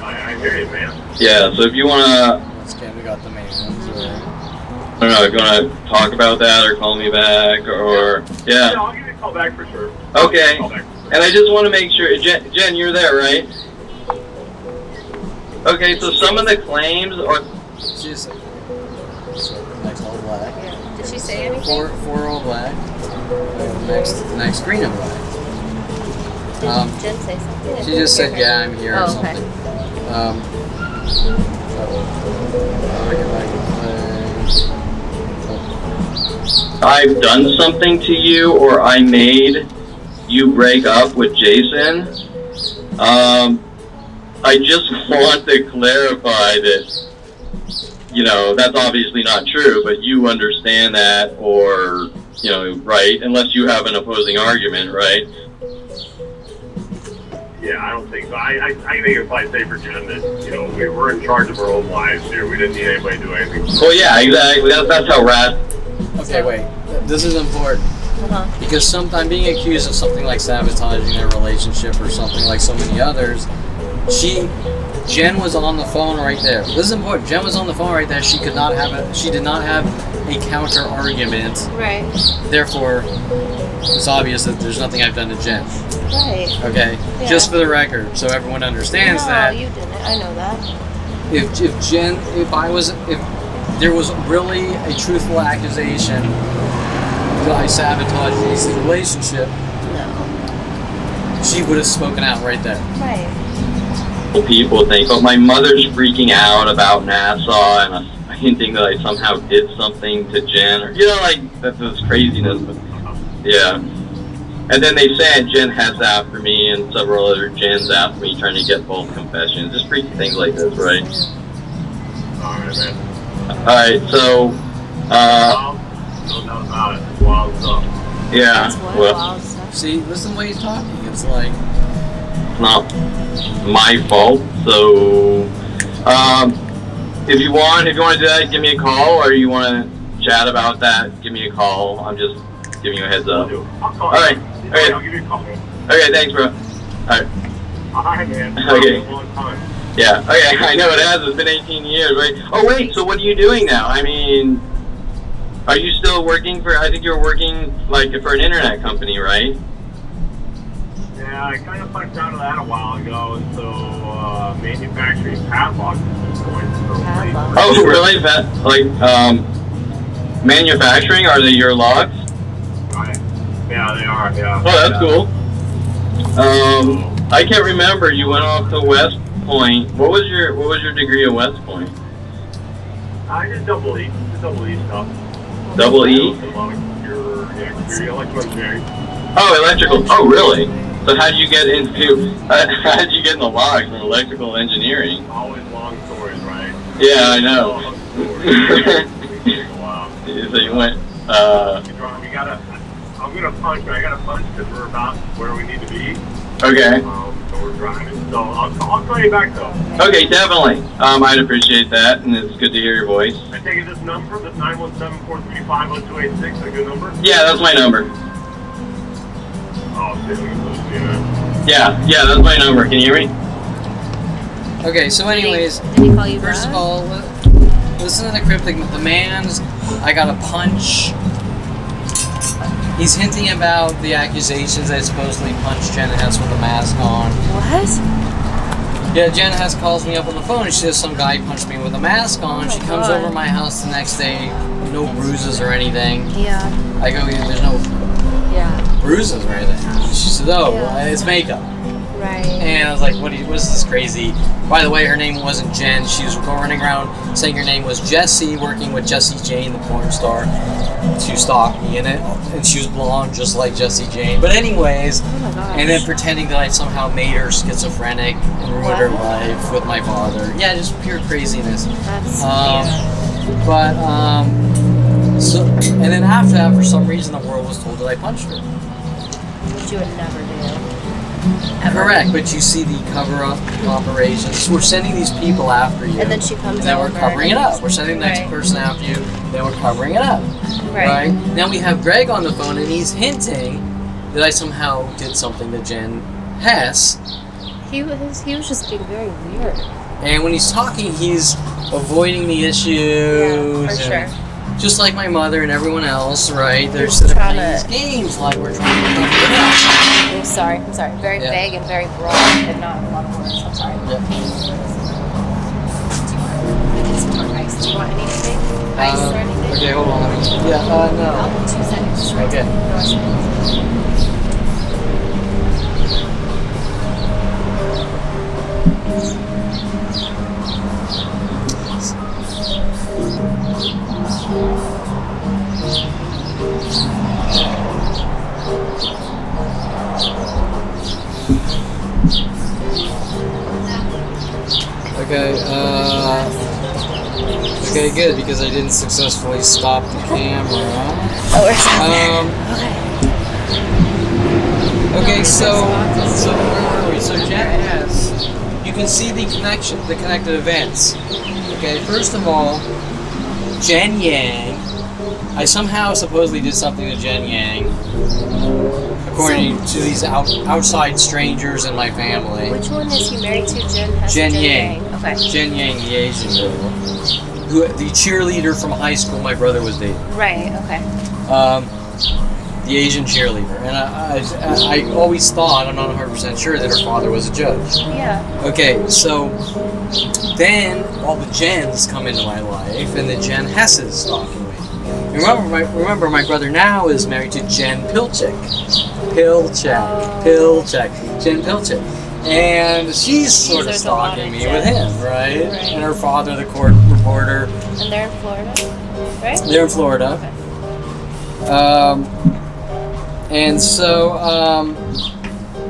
I hear you, man.
Yeah. So if you wanna,
Once again, we got the man.
I don't know, if you wanna talk about that or call me back or
Yeah,
yeah.
I'll give you a call back for sure.
Okay.
Call back for sure.
And I just want to make sure, Jen, you're there, right? Okay. So some of the claims are.
She's next all black.
Yeah. Did she say anything?
Four all black. Next green and black.
Did Jen say something?
She just said, "Yeah, I'm here" or
Oh, okay.
something.
I've done something to you or I made you break up with Jason. I just want to clarify that, you know, that's obviously not true, but you understand that or, you know, right? Unless you have an opposing argument, right?
Yeah, I don't think so. I think it's probably safer, Jen, that, you know, we were in charge of our own lives here. We didn't need anybody to do anything.
Well, yeah, exactly. That's how rad.
Okay, wait. This is important.
Uh-huh.
Because I'm being accused of something like sabotaging their relationship or something like so many others. Jen was on the phone right there. This is important. Jen was on the phone right there. She did not have a counter argument.
Right.
Therefore, it's obvious that there's nothing I've done to Jen.
Right.
Okay?
Yeah.
Just for the record, so everyone understands
No,
that.
you didn't. I know that.
If there was really a truthful accusation that I sabotaged Jason's relationship,
No.
she would have spoken out right there.
Right.
People think, but my mother's freaking out about NASA and hinting that I somehow did something to Jen, or you know, like that's this craziness. But, yeah, and then they say Jen has after me, and several other Jens after me, trying to get both confessions. Just freaky things like this, right?
All right, man.
All right, so
No doubt about it. Wild stuff.
yeah,
That's what
well,
wild stuff.
See, listen to the way he's talking. It's like,
it's not my fault. So, if you want to do that, give me a call, or you want to chat about that, give me a call. I'm just giving you a heads up.
I'll call
All right.
you.
Okay.
I'll give you a call, man.
Okay, thanks, bro. All right.
All right, man.
Okay.
It's a long time.
Yeah, okay, I know it has. It's been 18 years, right? Oh, wait, so what are you doing now? I mean, are you still working I think you're working, like, for an internet company, right?
Yeah, I kind of punched out of that a while ago, and so manufacturing padlocks at this point. So
Padlocks.
Oh, really? Manufacturing? Are they your locks?
Right. Yeah, they are, yeah.
Oh, that's cool. I can't remember. You went off to West Point. What was your degree at West Point?
I did double E stuff.
Double E?
Electrical engineering.
Oh, electrical. Oh, really? So how did you get in the logs from electrical engineering?
Always long stories, right?
Yeah, I know.
Long stories. Wow.
So you went.
I'm gonna punch, but I gotta punch because we're about where we need to be.
Okay.
So we're driving. So I'll call you back though.
Okay, definitely. I'd appreciate that, and it's good to hear your voice.
I take it this number, this 917-435-0286, a good number?
Yeah, that's my number.
Oh, shit, we can lose you, man.
Yeah, that's my number. Can you hear me?
okay, so anyways,
Did he call you
first
back?
of all, listen to the cryptic. The man's, I got a punch. He's hinting about the accusations that I supposedly punched Jen Hess with a mask on.
What?
Yeah, Jen Hess calls me up on the phone and she says some guy punched me with a mask on.
Oh
She comes
God.
over to my house the next day, no bruises or anything.
Yeah.
I go, there's no
Yeah.
bruises or anything. She said, oh,
Yeah.
well, it's makeup.
Right.
And I was like, what is this crazy? By the way, her name wasn't Jen. She was running around saying her name was Jessie, working with Jessie Jane, the porn star, to stalk me in it. And she was blonde, just like Jessie Jane. But anyways,
Oh my gosh.
and then pretending that I somehow made her schizophrenic and ruined her life with my father. Yeah, just pure craziness.
That's
Um,
yeah.
But So, and then after that, for some reason, the world was told that I punched her.
Which you would never do. Ever.
Correct, but you see the cover-up operations. We're sending these people after you.
And then she comes
and then we're
over
covering it
and-
up. We're sending the next
Right.
person after you, then we're covering it up.
Right.
Now we have Greg on the phone, and he's hinting that I somehow did something to Jen Hess.
He was just being very weird.
And when he's talking, he's avoiding the issues.
Yeah, for
and
sure.
Just like my mother and everyone else, right? They're
He's
sort of
trying
playing
to-
these games like we're trying to cover it up.
I'm sorry. Very
Yeah.
vague and very broad and not a lot of words. I'm sorry.
Yeah.
We get some more ice. Do you want anything? Ice or anything?
Okay, hold on. Let me. Yeah, no.
2 seconds. Right.
Okay.
No,
Okay, okay, good, because I didn't successfully stop the camera.
Oh, we're still there.
Okay, so where were we? So Jen Hess, you can see the connected events. Okay, first of all, Jen Yang, I somehow supposedly did something to Jen Yang, according to these outside strangers in my family.
Which one is he married to? Jen Hess?
Jen Yang.
Okay.
Jen Yang, the Asian girl, the cheerleader from high school my brother was dating.
Right. Okay.
The Asian cheerleader, and I always thought, I'm not 100% sure, that her father was a judge.
Yeah.
Okay, so then all the Jens come into my life, and the Jen Hesses stalking me. Remember, my brother now is married to Jen Pilchik. Jen Pilchik. And she's sort of
There's a lot
stalking
of
me
Jens.
with him, right?
Right.
And her father, the court reporter.
And they're in Florida, right?
They're in Florida.
Okay.
And so,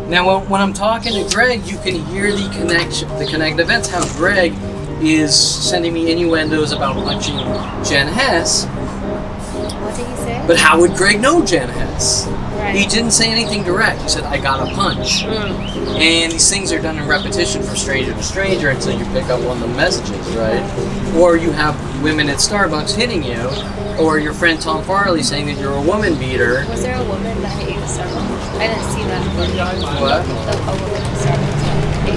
now when I'm talking to Greg, you can hear the connected events, how Greg is sending me innuendos about punching Jen Hess.
What did he say?
But how would Greg know Jen Hess?
Right.
He didn't say anything direct. He said, I got a punch. And these things are done in repetition from stranger to stranger until you pick up on the messages, right? Or you have women at Starbucks hitting you, or your friend Tom Farley saying that you're a woman beater.
Was there a woman that hit you at Starbucks? I didn't see that.
What?
A woman at Starbucks that hit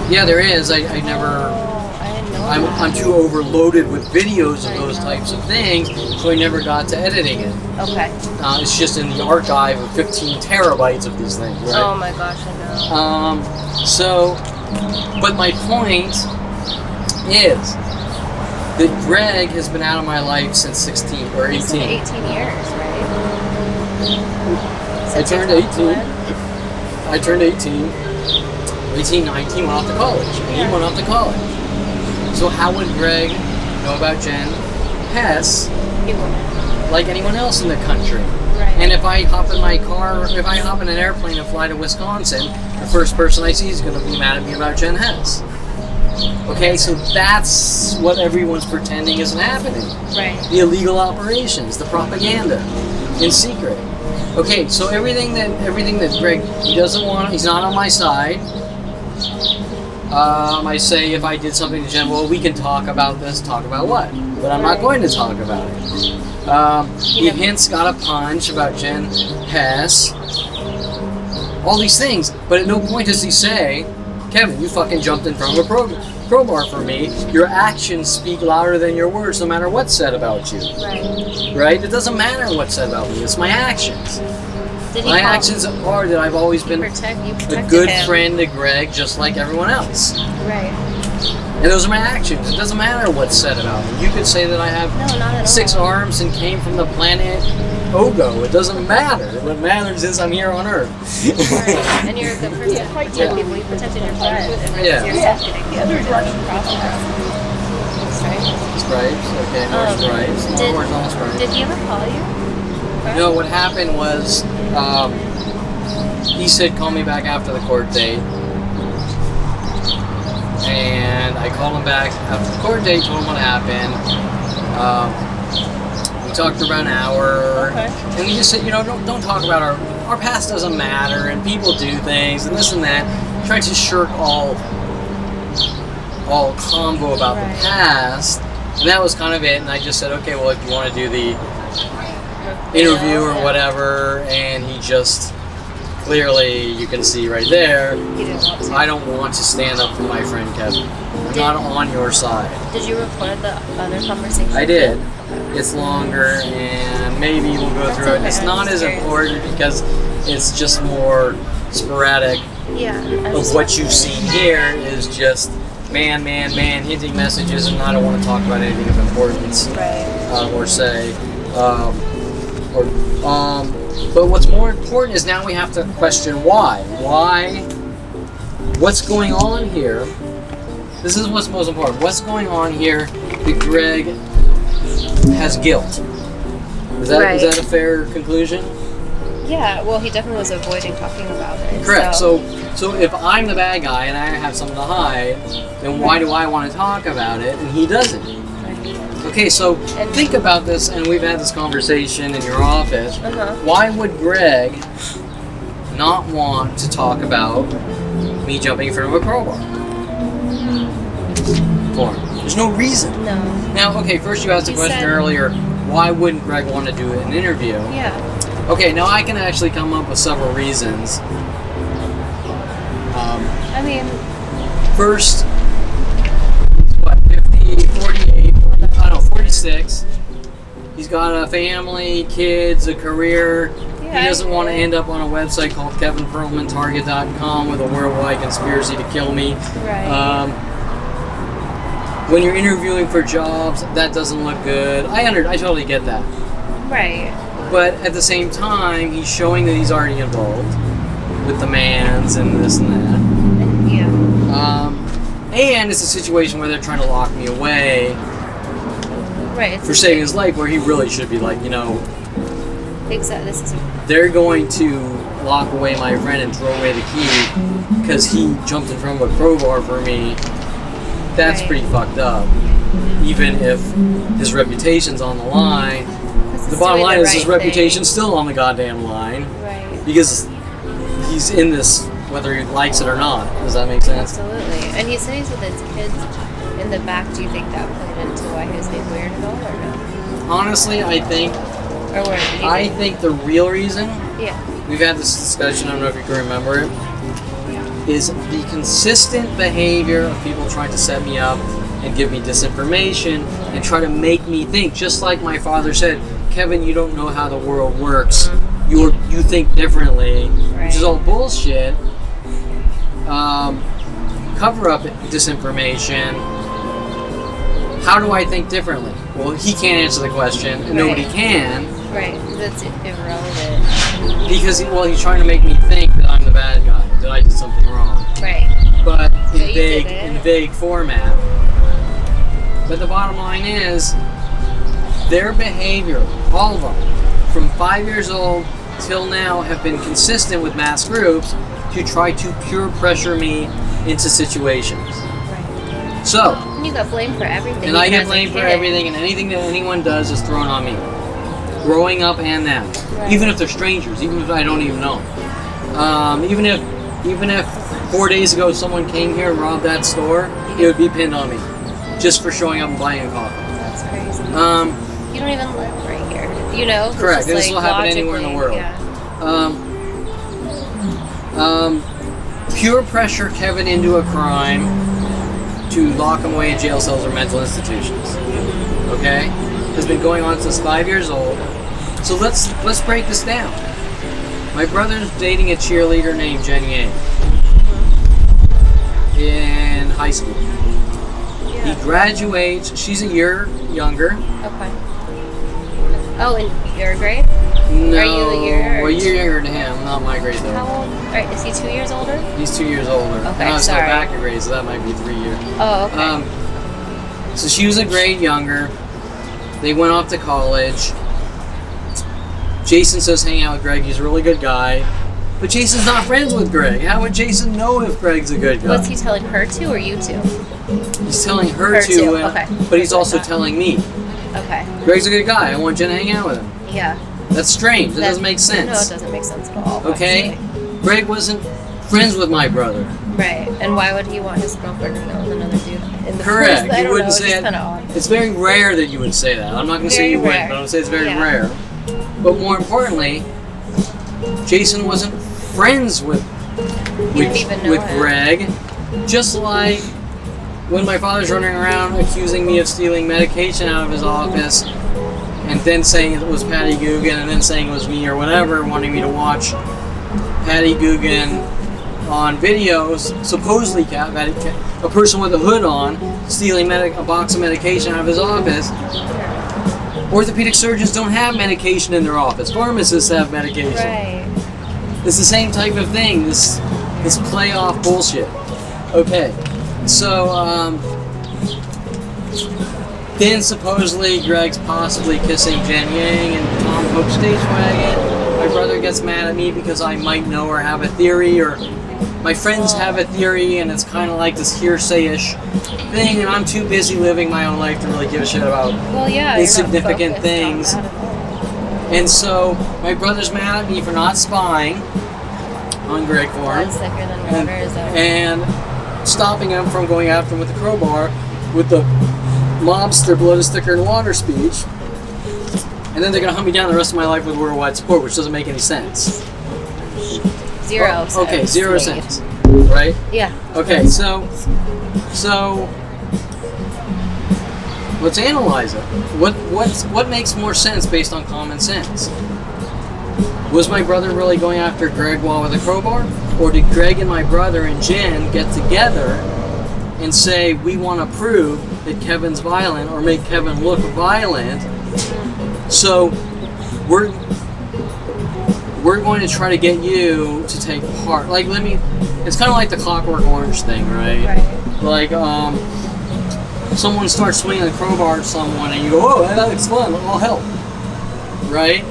you?
Yeah, there is. I never...
Oh, I didn't know
I'm
that.
too overloaded with videos of those types of things, so I never got to editing it.
Okay.
It's just in the archive of 15 terabytes of these things, right?
Oh my gosh, I know.
But my point is that Greg has been out of my life since 16 or 18.
It's been 18 years, right?
I
Since
turned
you
18.
Glenn?
I turned 18. 18, 19, went off to college. And he went off to college. So how would Greg know about Jen Hess
He wouldn't.
like anyone else in the country?
Right.
And if I hop in my car, if I hop in an airplane and fly to Wisconsin, the first person I see is going to be mad at me about Jen Hess. Okay, so that's what everyone's pretending isn't happening.
Right.
The illegal operations, the propaganda, in secret. Okay, so everything that Greg, he doesn't want, he's not on my side. I say if I did something to Jen, well, we can talk about this, talk about what? But I'm not going to talk about it. He hints got a punch about Jen Hess. All these things, but at no point does he say, Kevin, you fucking jumped in front of a crowbar for me. Your actions speak louder than your words, no matter what's said about you.
Right.
Right? It doesn't matter what's said about me. It's my actions.
Did he
My
call-
actions are that I've always been
you
a
protected
good
him.
friend to Greg, just like everyone else.
Right.
And those are my actions. It doesn't matter what's said about me. You could say that I have
No, not at
6
all.
arms and came from the planet Ogo. It doesn't matter. What matters is I'm here on Earth.
Right. And you're a good person to protect people. You protected your friend. And
Yeah.
you're getting the other process. Right?
Stripes. Okay, more stripes. More horizontal stripes.
Did he ever call you?
No, what happened was, he said, call me back after the court date. And I called him back after the court date, told him what happened. We talked for about an hour.
Okay.
And we just said, don't talk about our past doesn't matter, and people do things, and this and that. Trying to shirk all convo about the past. And that was kind of it. And I just said, okay, well, if you want to do the interview or whatever, and he just clearly, you can see right there,
He didn't want to.
I don't want to stand up for my friend Kevin. I'm not on your side.
Did you record the other conversation?
I did. It's longer, and maybe we'll go
That's
through it.
okay,
It's
I'm
not
just
as
curious.
important because it's just more sporadic.
Yeah.
Of what you've seen here is just man, hinting messages, and I don't want to talk about anything of importance.
Right.
Or say, but what's more important is now we have to question why. What's going on here? This is what's most important. What's going on here that Greg has guilt? Is that a fair conclusion?
Yeah, well, he definitely was avoiding talking about it.
Correct. So if I'm the bad guy and I have something to hide, then why do I want to talk about it and he doesn't? Okay, so think about this, and we've had this conversation in your office. Why would Greg not want to talk about me jumping in front of a crowbar? There's no reason.
No.
Now, okay, first you asked a question earlier, why wouldn't Greg want to do an interview?
Yeah.
Okay, now I can actually come up with several reasons.
I mean,
First, he's what, 50, 48, 46. He's got a family, kids, a career.
Yeah,
He doesn't want to end up on a website called kevinperlmantarget.com with a worldwide conspiracy to kill me.
right.
When you're interviewing for jobs, that doesn't look good. I totally get that.
right.
But at the same time, he's showing that he's already involved with the mans and this and that.
Yeah.
And it's a situation where they're trying to lock me away
Right. It's
for saving his life, where he really should be like,
Exactly. This is
they're going to lock away my friend and throw away the key because he jumped in front of a crowbar for me. That's
Right.
pretty fucked up. Even if his reputation's on the line, the bottom line is his reputation's still on the goddamn line
Right.
because he's in this whether he likes it or not. Does that make sense?
Absolutely. And he said he's with his kids in the back. Do you think that played into why he was being weird at all, or no?
Honestly, I think the real reason,
Yeah.
we've had this discussion, I don't know if you can remember it, is the consistent behavior of people trying to set me up and give me disinformation and try to make me think, just like my father said, Kevin, you don't know how the world works. You think differently, which is all bullshit. Cover up disinformation. How do I think differently? Well, he can't answer the question, and nobody can.
Right. That's irrelevant.
Because he's trying to make me think that I'm the bad guy, that I did something wrong.
Right.
But
you didn't.
in vague format. But the bottom line is, their behavior, all of them, from 5 years old till now, have been consistent with mass groups to try to peer pressure me into situations.
Right.
So,
And you got blamed for everything.
and I
even
get
as a
blamed for
kid.
everything, and anything that anyone does is thrown on me. Growing up and now.
Right.
Even if they're strangers, even if I don't even know. Even if 4 days ago someone came here and robbed that store, it would be pinned on me. Just for showing up and buying a coffee.
That's crazy.
Um,
You don't even live right here. You know? It's
Correct.
just
This will happen anywhere in the
logically,
world.
Yeah.
Pure pressure Kevin into a crime to lock him away in jail cells or mental institutions. Okay? Has been going on since 5 years old. So let's break this down. My brother's dating a cheerleader named Jenny A. in high school. He graduates. She's a year younger.
Okay. Oh, in your grade?
No,
Are you a year?
well, a year younger than him. Not my grade though.
How old? Right, is he 2 years older?
He's 2 years older.
Okay,
and I was still
sorry.
back a grade, so that might be 3 years.
Oh, okay.
So she was a grade younger. They went off to college. Jason says hang out with Greg. He's a really good guy. But Jason's not friends with Greg. How would Jason know if Greg's a good guy?
Was he telling her to or you to?
He's telling her
Her
to,
to, okay.
but he's also telling me.
Okay.
Greg's a good guy. I want Jen to hang out with him.
Yeah.
That's strange. That doesn't make
No, it
sense.
doesn't make sense at all.
Okay?
Actually.
Greg wasn't friends with my brother.
Right. And why would he want his girlfriend to go with another dude? In the
Correct.
First, I
You
don't
wouldn't
know,
say
it's
it.
kind of odd.
It's very rare that you would say that. I'm not going to say
Very
you would,
rare.
but I'm going to say it's very
Yeah.
rare. But more importantly, Jason wasn't friends with
didn't even know him.
Greg. Just like when my father's running around accusing me of stealing medication out of his office, and then saying it was Patty Guggen, and then saying it was me or whatever, wanting me to watch Patty Guggen on videos, supposedly a person with a hood on, stealing a box of medication out of his office. Orthopedic surgeons don't have medication in their office. Pharmacists have medication.
Right.
It's the same type of thing, this playoff bullshit. Okay, so, then supposedly Greg's possibly kissing Jen Yang and Tom Hook stage wagon. My brother gets mad at me because I might know or have a theory, or my friends have a theory, and it's kind of like this hearsay-ish thing, and I'm too busy living my own life to really give a shit about
Well, yeah.
insignificant
you're not focused
things.
on that at all.
And so my brother's mad at me for not spying on Greg for him
Blood thicker than water, is that
and stopping him from going after him with the crowbar with the mobster blood is thicker than water speech. And then they're going to hunt me down the rest of my life with worldwide support, which doesn't make any sense.
Zero
Oh, okay,
cents.
0
Sweet.
cents. Right?
Yeah.
Okay, so let's analyze it. What makes more sense based on common sense? Was my brother really going after Greg Waugh with a crowbar? Or did Greg and my brother and Jen get together and say, we want to prove that Kevin's violent or make Kevin look violent, so we're going to try to get you to take part. Like, it's kind of like the Clockwork Orange thing, right?
Right.
Like, someone starts swinging a crowbar at someone and you go, oh, that's fun, I'll help. Right?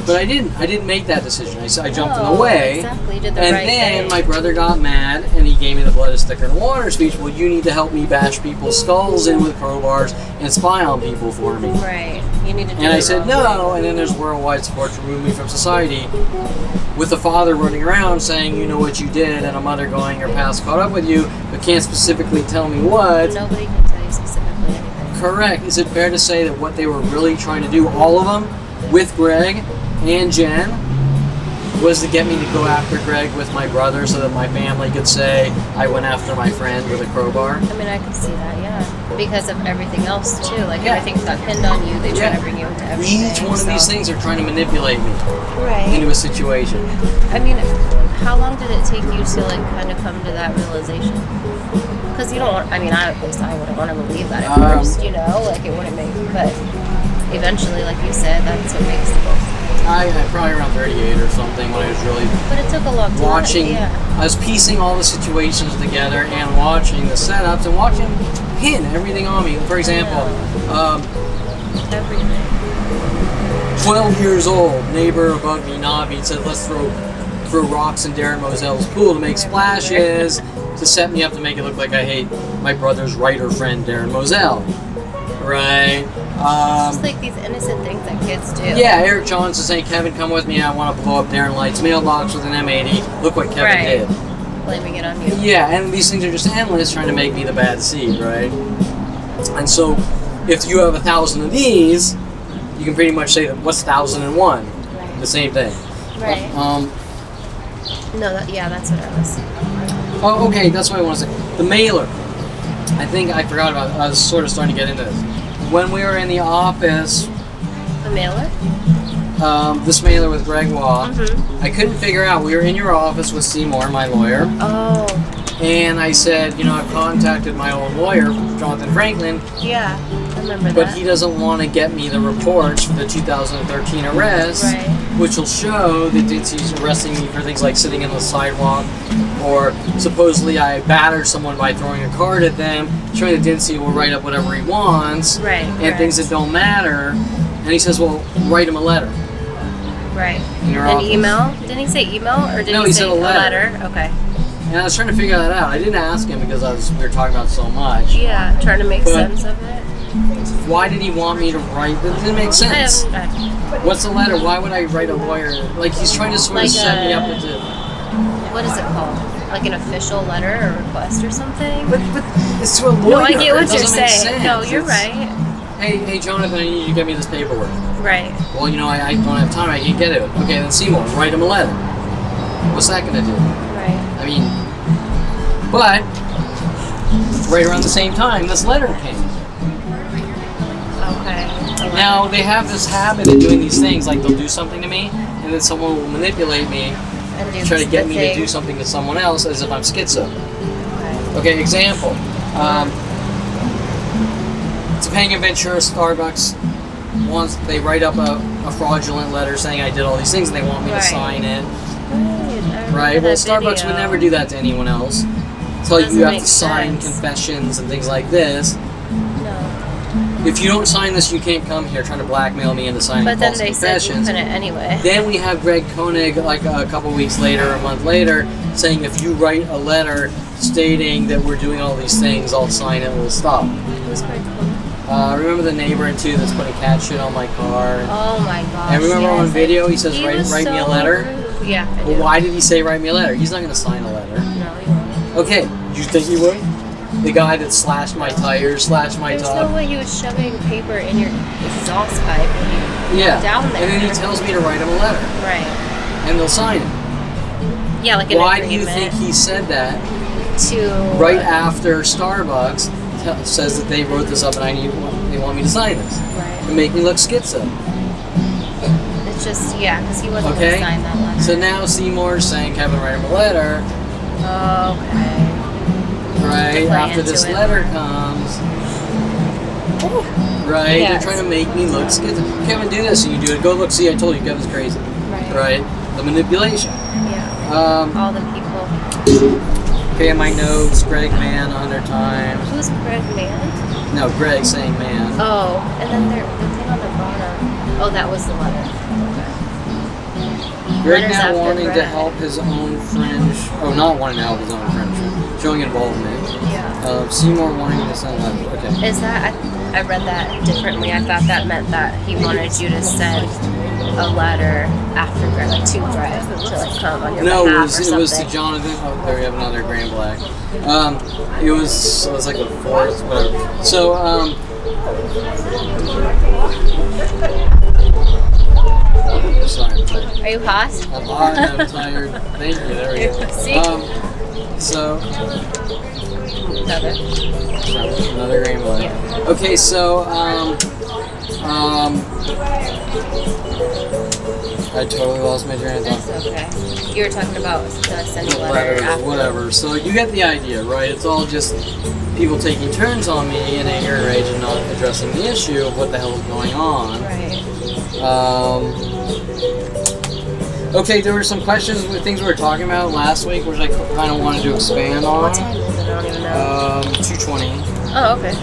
But I didn't make that decision. I jumped in the way.
Exactly. You did the
And
right
then
thing.
my brother got mad and he gave me the blood is thicker than water speech. Well, you need to help me bash people's skulls in with crowbars and spy on people for me.
Right. You need to do
And I
the
said
wrong
no,
thing.
and then there's worldwide support to remove me from society, with the father running around saying, you know what you did, and a mother going, your past caught up with you, but can't specifically tell me what.
Nobody can tell you specifically anything.
Correct. Is it fair to say that what they were really trying to do, all of them, with Greg and Jen, was to get me to go after Greg with my brother so that my family could say I went after my friend with a crowbar?
I mean, I could see that, yeah. Because of everything else, too. Like,
Yeah.
everything's got pinned on you. They try
Yeah.
to bring you into everything.
Each one of these things are trying to manipulate me
Right.
into a situation.
I mean, how long did it take you to, like, kind of come to that realization? Because you don't want, I mean, at least I wouldn't want to believe that at first, you know? Like, it wouldn't make, but eventually, like you said, that's what makes the most sense.
I probably around 38 or something when I was really
But it took a long time.
watching.
Yeah.
I was piecing all the situations together and watching the setups and watching pin everything on me. For example,
Everything.
12 years old, neighbor above me, Navi, said, let's throw rocks in Darren Mosell's pool to make splashes, to set me up to make it look like I hate my brother's writer friend, Darren Mosell. Right?
Just like these innocent things that kids do.
Yeah, Eric Johnson saying, Kevin, come with me, I want to blow up Darren Light's mailbox with an M80. Look what Kevin
Right.
did.
Blaming it on you.
Yeah, and these things are just endless, trying to make me the bad seed, right? And so, if you have 1,000 of these, you can pretty much say that what's 1,001?
Right.
The same thing.
Right. No, that's what I was.
Oh, okay, that's what I want to say. The mailer. I think I forgot about it. I was sort of starting to get into this. When we were in the office,
The mailer?
this mailer with Greg Waugh,
Mm-hmm.
I couldn't figure out. We were in your office with Seymour, my lawyer,
Oh,
and I said, I've contacted my old lawyer, Jonathan Franklin,
yeah. I remember
but
that.
he doesn't want to get me the reports for the 2013 arrest,
Right.
which will show that he's arresting me for things like sitting on the sidewalk, or supposedly I battered someone by throwing a card at them, showing that Dincy will write up whatever he wants,
Right.
and things that don't matter. And he says, well, write him a letter.
Right.
In your
An
office.
email? Didn't he say email? Or did
No,
he
he
say
said a letter.
Okay.
And I was trying to figure that out. I didn't ask him because we were talking about so much.
Yeah, trying to make
But-
sense of it.
Why did he want me to write? That didn't make sense. What's the letter? Why would I write a lawyer? Like, he's trying to sort of
Like
set me up into...
What is it called? Like an official letter or request or something?
But it's to a lawyer.
No, I get what
It
you're
doesn't make
saying.
sense.
No, you're
It's,
right.
Hey, Jonathan, I need you to get me this paperwork.
Right.
Well, you know, I don't have time. I can't get it. Okay, then Seymour, write him a letter. What's that going to do?
Right.
I mean, but right around the same time, this letter came.
Okay.
Now, they have this habit of doing these things, like they'll do something to me, and then someone will manipulate me,
And do
try to get me to
thing.
do something to someone else as if I'm schizo.
Okay.
Okay, example. Topanga Ventura Starbucks wants, they write up a fraudulent letter saying I did all these things and they want me to
Right.
sign it.
Right.
Right? Well, Starbucks would never do that to anyone else. Tell you
Doesn't
you have
make
to sign
sense.
confessions and things like this.
No.
If you don't sign this, you can't come here trying to blackmail me into signing
But then
false
they said you
confessions.
couldn't anyway.
Then we have Greg Koenig, like a couple weeks later, a month later, saying if you write a letter stating that we're doing all these things, I'll sign it, we'll stop.
Who's Greg Koenig?
Remember the neighbor in 2 that's putting cat shit on my car?
Oh my gosh.
And remember on
yes,
video he says,
he
write
was
me a
so
letter?
rude. Yeah. I
Well,
do.
why did he say write me a letter? He's not going to sign a letter.
No, he won't.
Okay, you think he would? The guy that slashed my tires, slashed my
There's
top.
no way he was shoving paper in your exhaust pipe when you
Yeah,
down there.
and then he tells me to write him a letter,
Right.
and they'll sign it.
Yeah, like an
Why do
agreement
you think he said that
to
right after Starbucks says that they wrote this up and they want me to sign this
Right.
and make me look schizo?
It's just because he wasn't
Okay.
going to sign that letter.
So now Seymour's saying, Kevin, write him a letter.
Okay.
Right
play
after
into
this
it.
letter comes. Right?
Yes.
They're trying to make me look schizo. Kevin, do this, and you do it. Go look, see, I told you, Kevin's crazy. Right? The manipulation.
Yeah. All the people.
Okay, in my notes, Greg man 100 times.
Who's Greg Man?
No, Greg saying man.
Oh, and then the thing on the bottom. Oh, that was the letter.
Greg
letters
now
after
wanting to
Greg.
help his own friend. Oh, not wanting to help his own friend. Showing involvement.
Yeah.
Seymour wanting to send letters. Okay.
Is that I read that differently. I thought that meant that he wanted you to send a letter after Greg, like to Greg, to like come on your
No,
behalf
it
or
was to
something.
Jonathan. Oh, there we have another Grand Black. It was like the 4th, whatever. So, sorry, I'm tired.
Are you hot?
I'm hot and I'm tired. Thank you, there we go.
See?
So,
Another.
another Grand Black.
Yeah.
Okay, so, I totally lost my train of thought.
That's okay. You were talking about sending a letter
Letters,
after.
whatever. So you get the idea, right? It's all just people taking turns on me in anger and rage and not addressing the issue of what the hell is going on.
Right.
Okay, there were some questions, things we were talking about last week, which I kind of wanted to expand on.
What time is it? I don't even know.
2:20.
Oh, okay.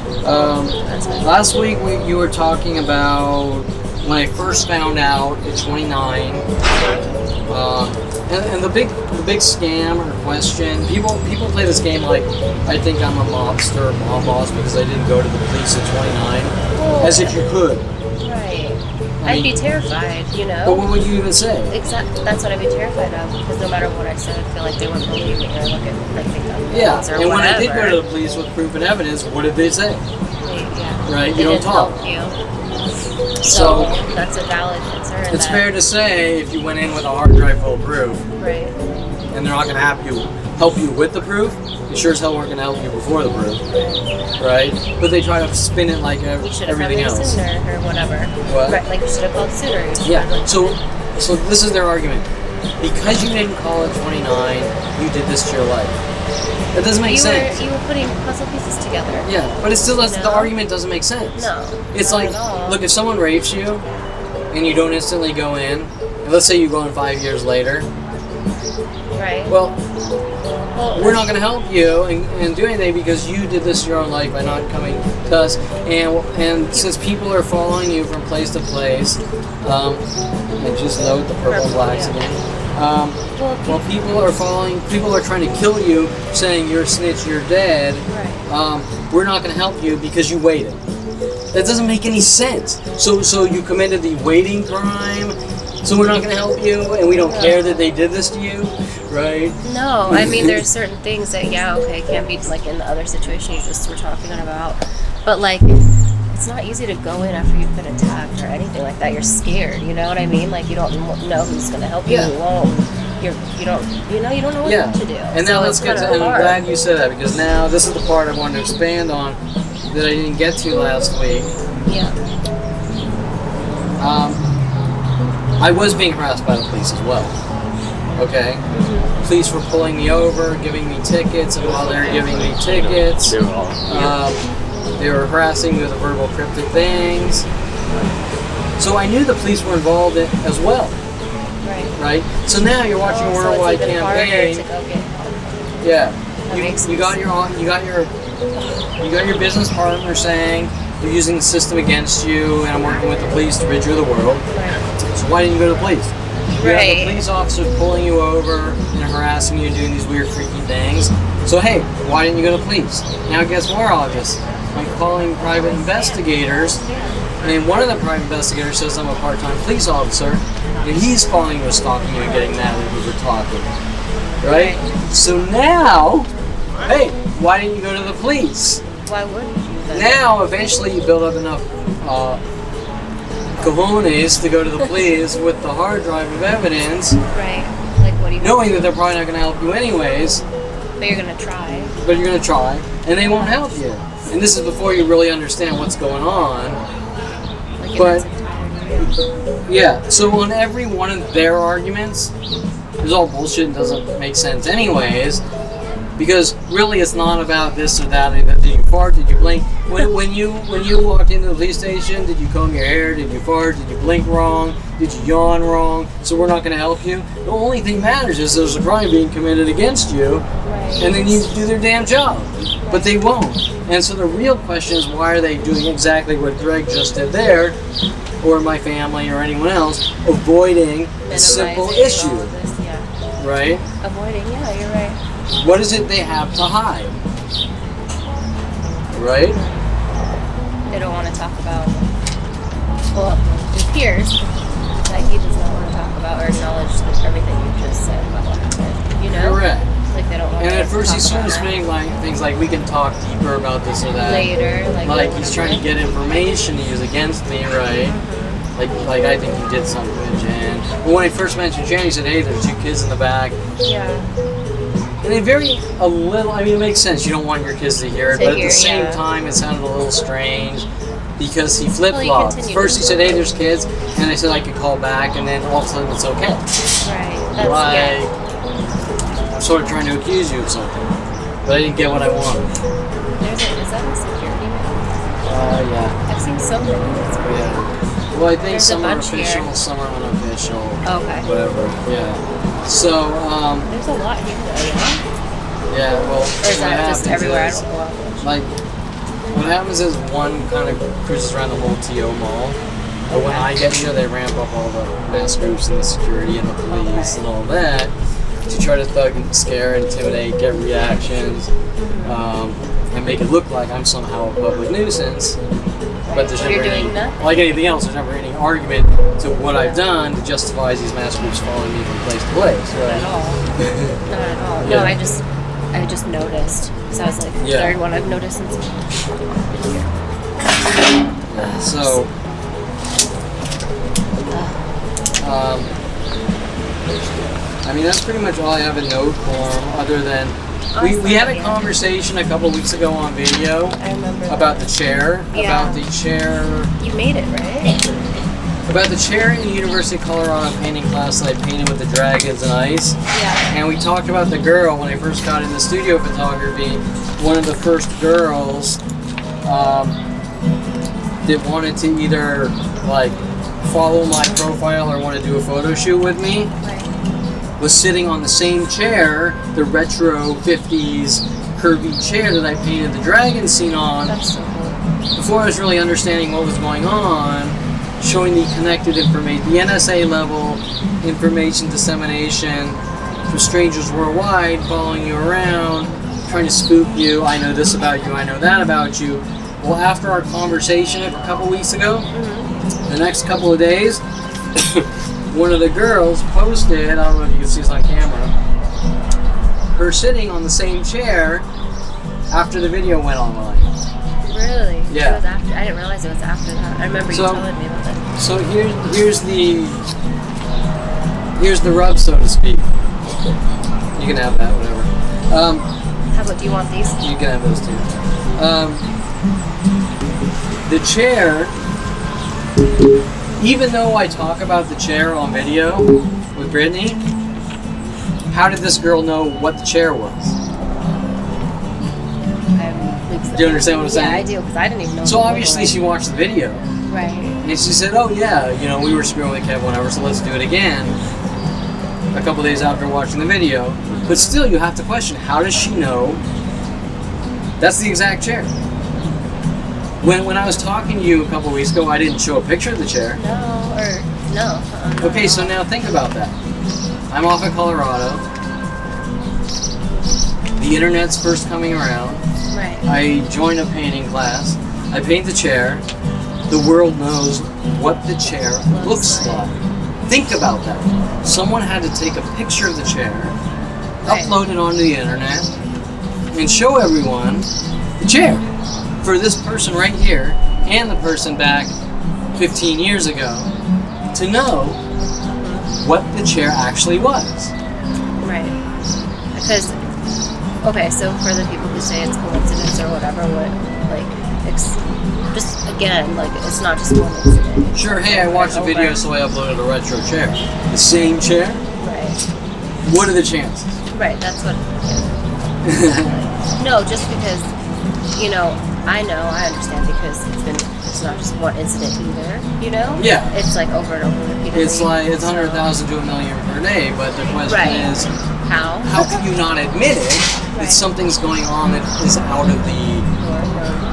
That's fine.
Last week you were talking about when I first found out at 29, and the big scam or question. People play this game like I think I'm a mobster or mob boss because I didn't go to the police at 29, as if you could.
Right.
I
I'd
mean-
be terrified, you know.
But what would you even say?
Exactly. That's what I'd be terrified of because no matter what I said, I feel like they wouldn't believe me or look at me like think I'm
Yeah,
nuts or
and when I
whatever.
did go to the police with proof and evidence, what did they say?
Yeah.
Right, you
They
don't
didn't
talk.
help you.
So-
So that's a valid concern.
It's
that-
fair to say if you went in with a hard drive full of proof,
Right.
and they're not going to help you with the proof, they sure as hell weren't going to help you before the proof, right? But they try to spin it like
You should have
everything
come in
else.
sooner or whatever.
What?
Right. Like you should have called sooner. You should
Yeah.
have, like,
So this is their argument. Because you didn't call at 29, you did this to your life. That doesn't make sense.
You were putting puzzle pieces together.
Yeah, but it still does.
No.
The argument doesn't make sense.
No.
It's
not
like,
at all.
look, if someone rapes you, and you don't instantly go in, and let's say you go in 5 years later,
Right.
well,
Well,
we're not going to help you and do anything because you did this to your own life by not coming to us. And since people are following you from place to place, and just note the purple and blacks
Yeah.
again.
Well,
People are trying to kill you, saying you're a snitch, you're dead.
Right.
We're not going to help you because you waited. That doesn't make any sense. So you committed the waiting crime, so we're not going to help you, and we don't care that they did this to you, right?
No, I mean, there's certain things that, can't be like in the other situation you just were talking about. But like, it's not easy to go in after you've been attacked or anything like that. You're scared, you know what I mean? Like, you don't know who's going to help you, who won't. You don't know what to do.
And now let's get to, and I'm glad you said that, because now this is the part I wanted to expand on that I didn't get to last week.
Yeah.
I was being harassed by the police as well. Okay?
Mm-hmm.
Police were pulling me over, giving me tickets, and while they were giving me tickets, they were harassing me with verbal cryptic things. So I knew the police were involved as well. Right? So now you're watching a worldwide campaign. Yeah. You got your business partner saying they're using the system against you, and I'm working with the police to rid you of the world.
Right.
So why didn't you go to the police? You have the police officers pulling you over and harassing you and doing these weird, freaky things. So hey, why didn't you go to police? Now it gets more obvious. I'm calling private investigators, and one of the private investigators says I'm a part-time police officer, and he's calling you and stalking you and getting mad that we were talking. Right? So now, hey, why didn't you go to the police?
Why wouldn't you?
Now, eventually, you build up enough cojones to go to the police with the hard drive of evidence.
Right. Like, what do you
knowing that they're probably not going to help you anyways.
But you're going to try.
But you're going to try, and they won't help you. And this is before you really understand what's going on.
Like,
but, yeah, so on every one of their arguments, it's all bullshit and doesn't make sense anyways. Because really, it's not about this or that. Did you fart? Did you blink? When you walked into the police station, did you comb your hair? Did you fart? Did you blink wrong? Did you yawn wrong? So we're not going to help you. The only thing matters is there's a crime being committed against you, and they need to do their damn job, but they won't. And so the real question is, why are they doing exactly what Greg just did there, or my family, or anyone else, avoiding a simple issue, right?
Avoiding, yeah, you're right.
What is it they have to hide? Right?
They don't want to talk about, well, it appears that he does not want to talk about or acknowledge everything you just said about what happened. You know?
Correct.
Like, they don't want
and
to
at first he
talk
starts saying like things like, we can talk deeper about this or that.
later.
Like he's trying to get information to use against me, right? Like I think he did something to Jan. But when I first mentioned Jan, he said, hey, there's 2 kids in the back.
Yeah.
And it it makes sense. You don't want your kids to hear it, but at the same time, it sounded a little strange because he flip-flopped. First he said, hey, there's kids, and I said I could call back, and then all of a sudden it's okay.
Right.
I'm sort of trying to accuse you of something, but I didn't get what I wanted.
Is that a security man?
Yeah.
I've seen so many.
Yeah. Well, I think some are official,
here.
some are unofficial.
Okay.
Whatever. Yeah. So,
there's a lot here, though,
yeah, well,
or is that just everywhere? I don't know.
Like, what happens is one kind of cruises around the whole TO mall, but when I get here, they ramp up all the mass groups and the security and the police and all that to try to thug and scare, intimidate, get reactions, and make it look like I'm somehow a public nuisance. But there's never like anything else, there's never any argument to what I've done that justifies these mass groups following me from place to place. Right?
Not at all. Not at all.
Yeah.
No, I just noticed. So I was like, the third one I've noticed since.
So, I mean, that's pretty much all I have in note form, other than we had a conversation a couple weeks ago on video about the chair.
Yeah.
About the chair.
You made it, right?
About the chair in the University of Colorado painting class that I painted with the dragons and ice.
Yeah.
And we talked about the girl when I first got into studio photography. One of the first girls that wanted to either like follow my profile or want to do a photo shoot with me.
Right.
Was sitting on the same chair, the retro 50s curvy chair that I painted the dragon scene on.
That's so cool.
Before I was really understanding what was going on, showing the connected information, the NSA level information dissemination to strangers worldwide, following you around, trying to spook you. I know this about you, I know that about you. Well, after our conversation a couple weeks ago, the next couple of days, one of the girls posted, I don't know if you can see this on camera, her sitting on the same chair after the video went online.
Really?
Yeah.
It was after. I didn't realize it was after that. I remember you telling me about that.
So here's the rub, so to speak. You can have that, whatever.
How about, do you want these?
You can have those too. The chair, even though I talk about the chair on video with Brittany, how did this girl know what the chair was? Do you understand what I'm saying?
Yeah, I do, because I didn't even know.
So obviously she watched the video.
Right.
And she said, oh yeah, we were screwing with Kev, whatever, so let's do it again. A couple days after watching the video. But still, you have to question, how does she know that's the exact chair? When I was talking to you a couple weeks ago, I didn't show a picture of the chair.
No.
Okay, so now think about that. I'm off in Colorado. The internet's first coming around.
Right.
I join a painting class. I paint the chair. The world knows what the chair looks like. Think about that. Someone had to take a picture of the chair, upload it onto the internet, and show everyone the chair. For this person right here, and the person back 15 years ago, to know what the chair actually was.
Right. Because, okay, so for the people who say it's coincidence or whatever, just again, it's not just one incident.
Sure, hey, I watched the video, so I uploaded a retro chair. The same chair?
Right.
What are the chances?
Right, that's what. No, just because, I understand because it's not just one incident either,
Yeah.
It's over and over repeatedly.
It's 100,000 to 1 million per day, but the question is,
how
can you not admit it that something's going on that is out of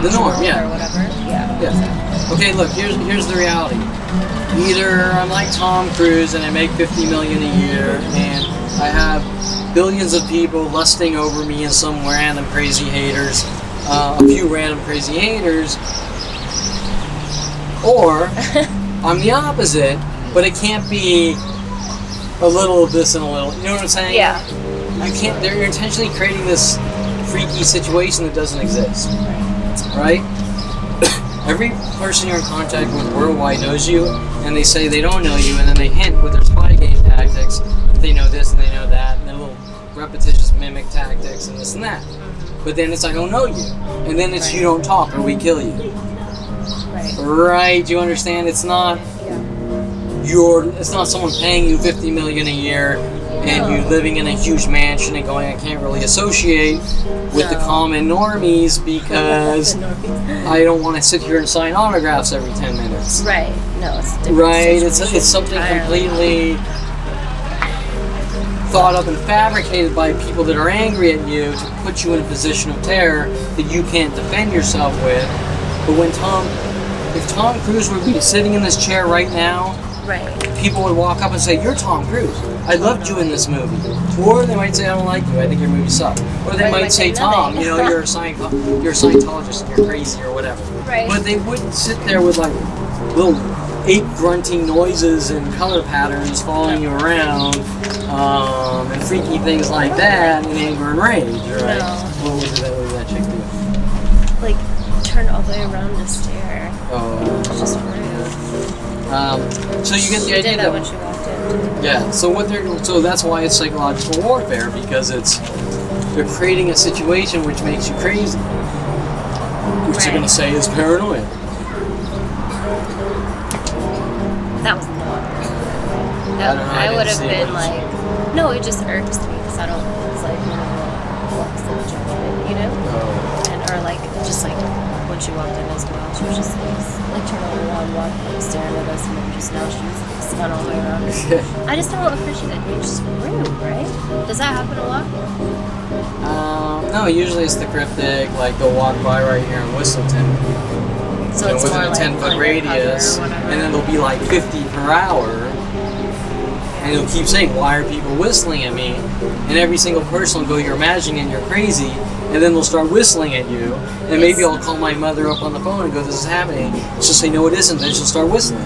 the norm? Yeah.
Or whatever. Yeah.
Yeah. Okay, look, here's the reality. Either I'm like Tom Cruise and I make 50 million a year and I have billions of people lusting over me and some random crazy haters, a few random crazy haters, or I'm the opposite, but it can't be a little of this and a little, you know what I'm saying?
Yeah.
You can't, they're intentionally creating this freaky situation that doesn't exist, right? Every person you're in contact with worldwide knows you, and they say they don't know you, and then they hint with their spy game tactics that they know this and they know that, and their little repetitious mimic tactics and this and that. But then it's I don't know you, and then it's you don't talk or we kill you.
Right.
Right? Do you understand? It's not it's not someone paying you 50 million a year and you living in a huge mansion and going, I can't really associate with the common normies because I don't want to sit here and sign autographs every 10 minutes.
Right. No, it's different.
Right. It's something completely thought up and fabricated by people that are angry at you to put you in a position of terror that you can't defend yourself with. But if Tom Cruise would be sitting in this chair right now, people would walk up and say, you're Tom Cruise. I loved you in this movie. Or they might say, I don't like you. I think your movie sucked. Or they might say, Tom, you're a Scientologist and you're crazy or whatever.
Right.
But they wouldn't sit there with little ape grunting noises and color patterns following you around and freaky things like that in anger and rage, right?
No.
What would that chick do?
Turn all the way around to stare.
Oh.
It's just rude.
So you get the
She
idea
did that when she walked in.
Yeah. So that's why it's psychological warfare, because they're creating a situation which makes you crazy, which they're gonna say is paranoia.
That was not. I would have been no, it just irks me because I don't. It's walks in judgment, or just when she walked in as well, she was just turn around, walking, staring at us, and then just now she's spun all the way around. I just don't appreciate it. It's just rude, right? Does that happen a lot?
No, usually it's the cryptic, they'll walk by right here in Whistleton.
So it's
within
more
a 10-foot radius, and then they'll be 50 per hour, And he'll keep saying, why are people whistling at me? And every single person will go, you're imagining it, you're crazy. And then they'll start whistling at you. And maybe I'll call my mother up on the phone and go, this is happening. She'll say, no, it isn't. Then she'll start whistling.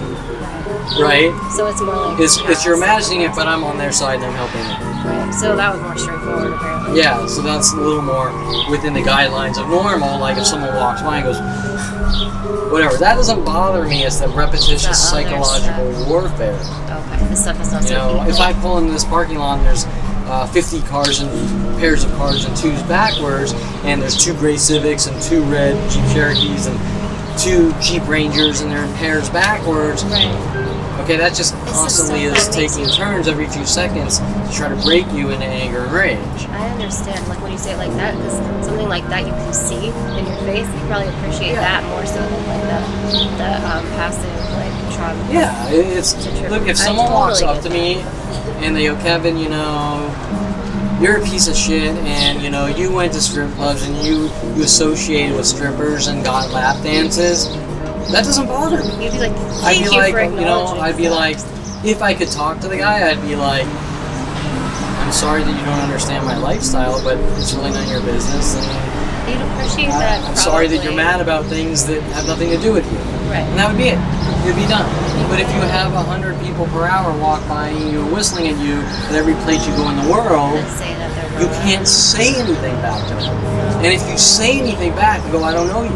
Right?
So it's more like
It's you're imagining it, but I'm on their side and I'm helping them.
Right. So that was more straightforward, apparently.
Yeah, so that's a little more within the guidelines of normal. Like if someone walks by and goes, whatever. That doesn't bother me. It's the repetitious
The other
psychological
stuff.
warfare.
Okay, this stuff is not
You
so
know, if I pull into this parking lot and there's 50 cars and pairs of cars and twos backwards, and there's 2 gray Civics and 2 red Jeep Cherokees and 2 Jeep Rangers and they're in pairs backwards.
Right.
Okay, that just
This is
constantly
stuff
is
that makes
taking
you-
turns every few seconds to try to break you into anger and rage.
I understand, like when you say it like that, because something like that you can see in your face, you probably appreciate
Yeah.
that more so than like the passive like trauma.
Yeah, it's look. If
I
someone walks
totally
up to
get
me and they go, Kevin, you know, you're a piece of shit, and you know, you went to strip clubs and you associated with strippers and got lap dances. That doesn't bother me.
You'd be like,
I'd
thank
be
you
like,
for
you know,
acknowledging
I'd be
that.
like, if I could talk to the guy, I'd be like, I'm sorry that you don't understand my lifestyle, but it's really none of your business. And
You'd appreciate that.
I'm sorry that you're
probably.
mad about things that have nothing to do with you.
Right.
And that would be it. It'd be done. But if you have 100 people per hour walk by you whistling at you at every place you go in the world,
Let's say that they're
you
wrong.
can't say anything back to them. And if you say anything back, you go, I don't know you.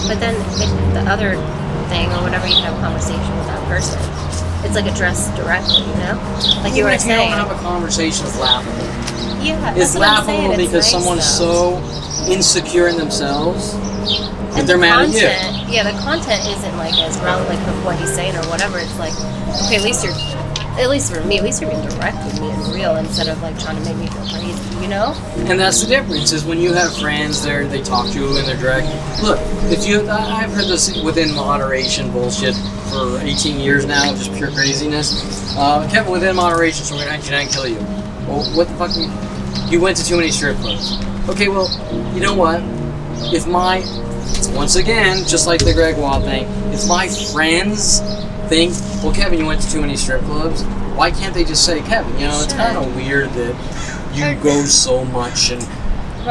But then if the other thing or whatever, you can have a conversation with that person. It's like addressed directly, you know? Like you
Even
were
if you
saying.
don't have a conversation, it's laughable.
Yeah, that's
It's
what I'm
laughable
saying. It's
because
nice,
someone's
though.
so insecure in themselves that
And
they're
the
mad at you.
content, yeah, the content isn't like as relevant, like of what he's saying or whatever. It's like, okay, at least for me, at least you're being direct with me and real instead of like trying to make me feel crazy, you know?
And that's the difference, is when you have friends, they talk to you and they're direct. Look, if you, I've heard this within moderation bullshit for 18 years now, just pure craziness. Kevin, within moderation, so we're going to kill you. Well, what the fuck? You went to too many strip clubs. Okay, well, you know what? If once again, just like the Greg Waugh thing, if my friends think, well, Kevin, you went to too many strip clubs, why can't they just say, Kevin, you know, it's kind of weird that you go so much, and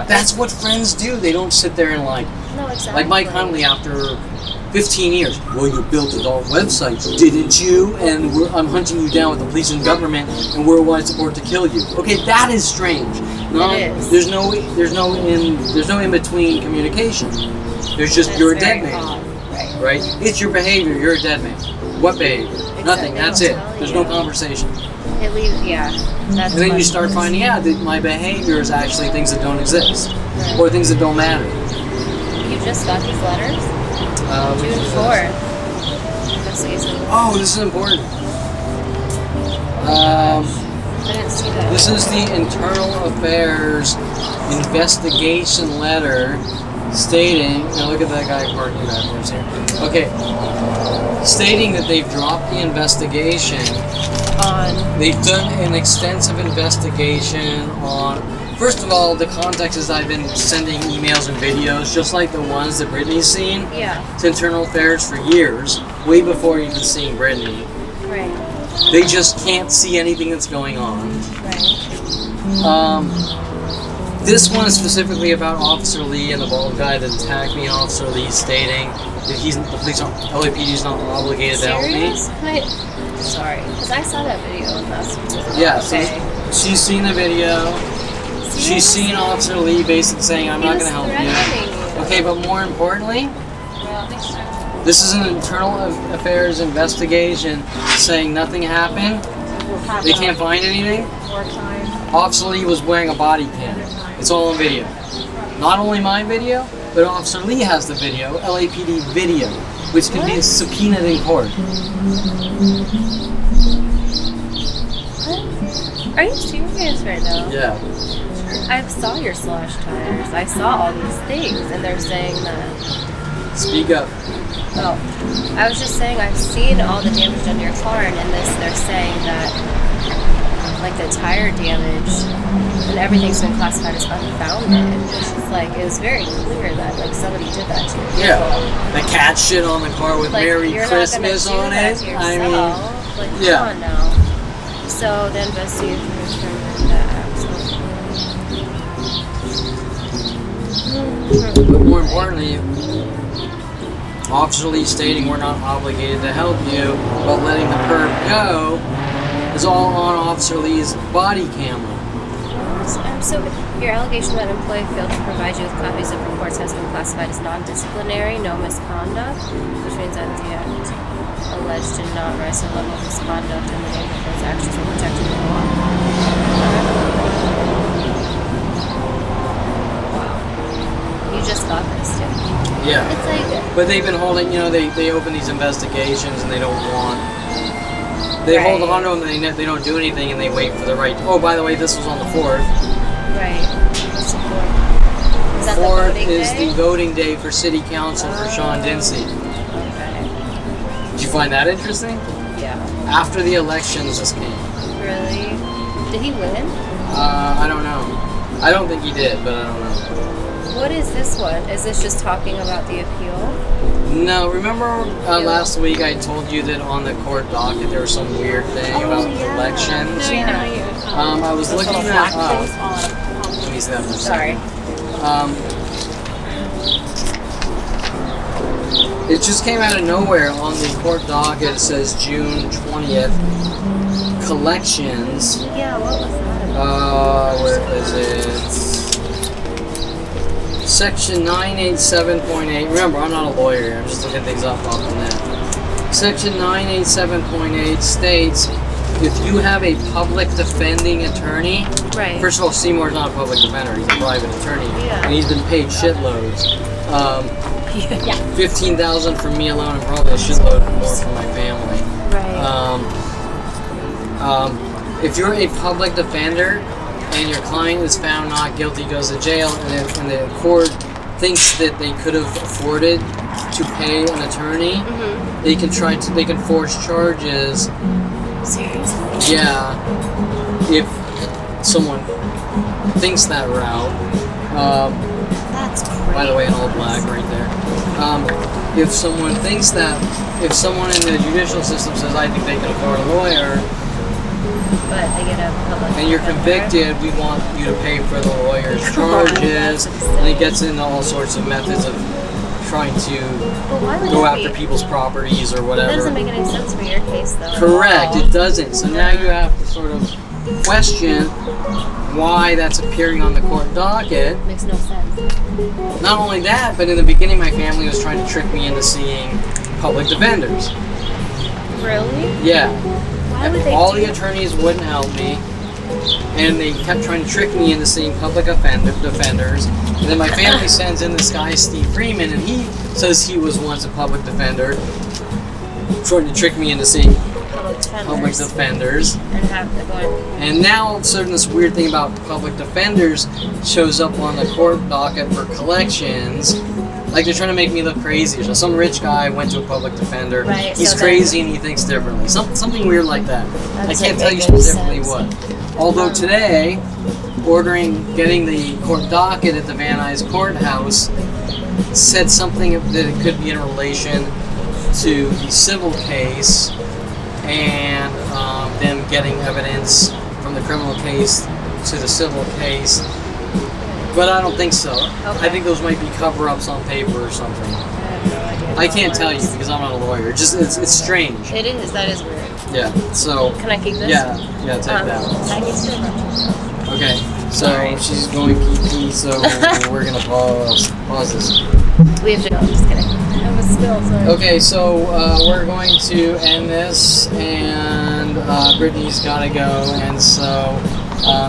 that's what friends do. They don't sit there and
No, exactly.
like Mike Huntley after 15 years. Well, you built a dark website, didn't you? And I'm hunting you down with the police and government and worldwide support to kill you. Okay, that is strange. No,
It is.
there's no in between communication. There's just
That's
you're a
very
dead man,
odd.
right? It's your behavior. You're a dead man. What behavior? Nothing.
They
That's
don't
it.
tell
There's
you.
no conversation.
It leaves, yeah. That's
And then
what
you start
it is.
finding out that my behavior is actually things that don't exist,
Right.
or things that don't matter.
You just got these letters?
Which
June
is-
4th. Investigation.
Oh, this is important.
I didn't see that.
This is the Internal Affairs investigation letter stating, now look at that guy parking backwards here. Okay, stating that they've dropped the investigation.
On.
They've done an extensive investigation on, first of all, the context is I've been sending emails and videos, just like the ones that Brittany's seen,
Yeah.
to Internal Affairs for years, way before even seeing Brittany.
Right.
They just can't see anything that's going on.
Right.
This one is specifically about Officer Lee and the bald guy that attacked me. Officer Lee stating that the police aren't, LAPD is not obligated to help me.
Serious? Sorry, because I saw that video and that's
Yeah, so
okay.
she's seen the video. She's seen Officer Lee basically saying, I'm not going to help you. Okay, but more importantly, this is an internal affairs investigation saying nothing happened. They can't find anything. Officer Lee was wearing a body cam. It's all on video. Not only my video, but Officer Lee has the video, LAPD video, which can be subpoenaed in court.
Are you serious right now?
Yeah.
I saw your slash tires. I saw all these things, and they're saying that.
Speak up.
Oh, I was just saying I've seen all the damage done to your car, and in this they're saying that like the tire damage and everything's been classified as unfounded, which is like it was very clear that like somebody did that to you.
Yeah. The cat shit on the car with
Like,
Merry
you're
Christmas
not gonna
on
do that
it.
to
I mean,
yourself. Like,
yeah.
come on now. So the investigation determined that absolutely.
But more importantly, Officer Lee stating we're not obligated to help you, but letting the perp go is all on Officer Lee's body camera.
So your allegation that an employee failed to provide you with copies of reports has been classified as non-disciplinary, no misconduct, which means that the act alleged did not rise to the level of misconduct and the name of those actions were protected in the law. Wow. You just got this, too.
Yeah.
It's like...
But they've been holding, they open these investigations and they don't want... They
Right.
hold on to them and they don't do anything and they wait for the right... Oh, by the way, this was on the 4th.
Right. What's the 4th? Is that the
4th
voting
is
day?
the voting day for City Council for Sean Dinsey.
Okay.
Did you find that interesting?
Yeah.
After the elections, this came.
Really? Did he win?
I don't know. I don't think he did, but I don't know.
What is this one? Is this just talking about the appeal?
No, remember last week I told you that on the court docket there was some weird thing about elections? I was looking that up. Let me see that for a
Sorry.
It just came out of nowhere on the court docket. It says June 20th. Collections.
Yeah, what was that?
Where is it? Section 987.8. Remember, I'm not a lawyer. I'm just looking things up off the net. Section 987.8 states if you have a public defending attorney.
Right.
First of all, Seymour's not a public defender. He's a private attorney,
Yeah.
and he's been paid shitloads.
Yeah.
$15,000 for me alone, and probably a shitload more for my family.
Right.
If you're a public defender and your client is found not guilty, goes to jail, and the court thinks that they could have afforded to pay an attorney, they can force charges.
Seriously?
Yeah, if someone thinks that route.
That's crazy.
By the way, in all black right there. If someone thinks that, if someone in the judicial system says, I think they can afford a lawyer,
But they get a public
and you're
defender.
convicted, we want you to pay for the lawyer's charges. And it gets into all sorts of methods of trying to
But why would
go
that
after
be?
people's properties or
That
whatever.
doesn't make any sense for your case, though. at
Correct,
all.
it doesn't. So now you have to sort of question why that's appearing on the court docket.
Makes no sense.
Not only that, but in the beginning my family was trying to trick me into seeing public defenders.
Really?
Yeah.
Why would they
All
do
the attorneys wouldn't help me, and they kept trying to trick me into seeing public defenders. And then my family sends in this guy, Steve Freeman, and he says he was once a public defender, trying to trick me into seeing public defenders.
And have to go in.
And now all of a sudden this weird thing about public defenders shows up on the court docket for collections. Like they're trying to make me look crazy. So some rich guy went to a public defender.
Right,
He's
so
crazy and he thinks differently. Something weird like that.
That
I
doesn't
can't tell
make
you
any
specifically
sense.
what. Although today, getting the court docket at the Van Nuys courthouse said something that it could be in relation to the civil case and them getting evidence from the criminal case to the civil case. But I don't think so. I think those might be cover-ups on paper or something.
I have no idea.
I can't tell you because I'm not a lawyer. It's strange.
It is. That is weird.
Yeah. So.
Can I keep this?
Yeah. Take that.
I can still run.
Okay. So
Sorry.
she's going pee. So we're gonna pause this.
We have to go. I'm just kidding. I have a spill. Sorry.
Okay. So we're going to end this, and Brittany's gotta go, and so.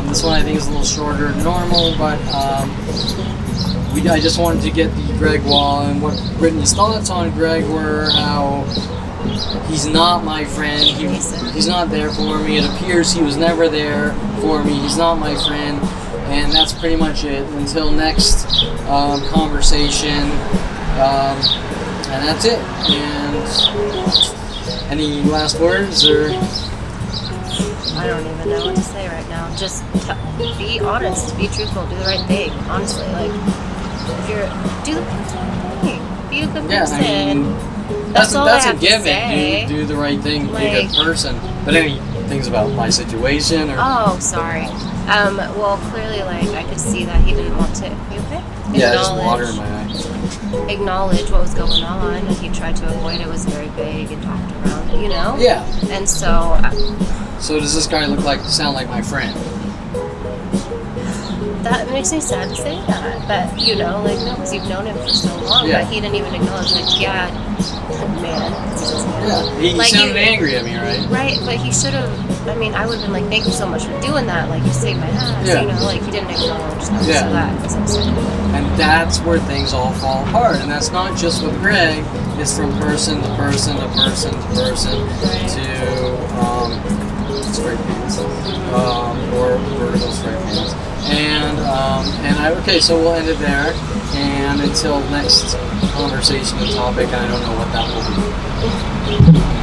This one I think is a little shorter than normal, but I just wanted to get the Greg Waugh and what Brittany's thoughts on Greg were, how he's not my friend, he's not there for me, it appears he was never there for me, he's not my friend, and that's pretty much it. Until next conversation, and that's it. And any last words, or?
I don't even know what to say right now. Just be honest, be truthful, do the right thing. Honestly, like if you're do the right thing, be a good person.
I mean,
that's all I
that's
have
a
to
given.
say.
Do the right thing, be a good person. But things about my situation, or
Oh, sorry. Well, clearly, like, I could see that he didn't want to. You okay?
yeah, just water in my eye.
Acknowledge what was going on, and he tried to avoid it. Was very vague and talked around it, you know.
Yeah.
And so,
So does this guy sound like my friend?
that makes me sad to say that. But you know, like, no, because you've known him for so long.
Yeah.
But he didn't even acknowledge, like, yeah, man. 'Cause he says man.
Yeah. He
Like,
sounded angry at me, right?
Right, but he should have. I mean, I would have been like, "Thank you so much for doing that. Like, you saved my ass."
Yeah.
You know, like he didn't acknowledge that.
Yeah.
So that was upsetting.
And that's where things all fall apart. And that's not just with Greg. It's from person to person to person to person
Right.
to straight pants, or vertical straight pants. And okay, so we'll end it there. And until next conversation and topic, I don't know what that will be.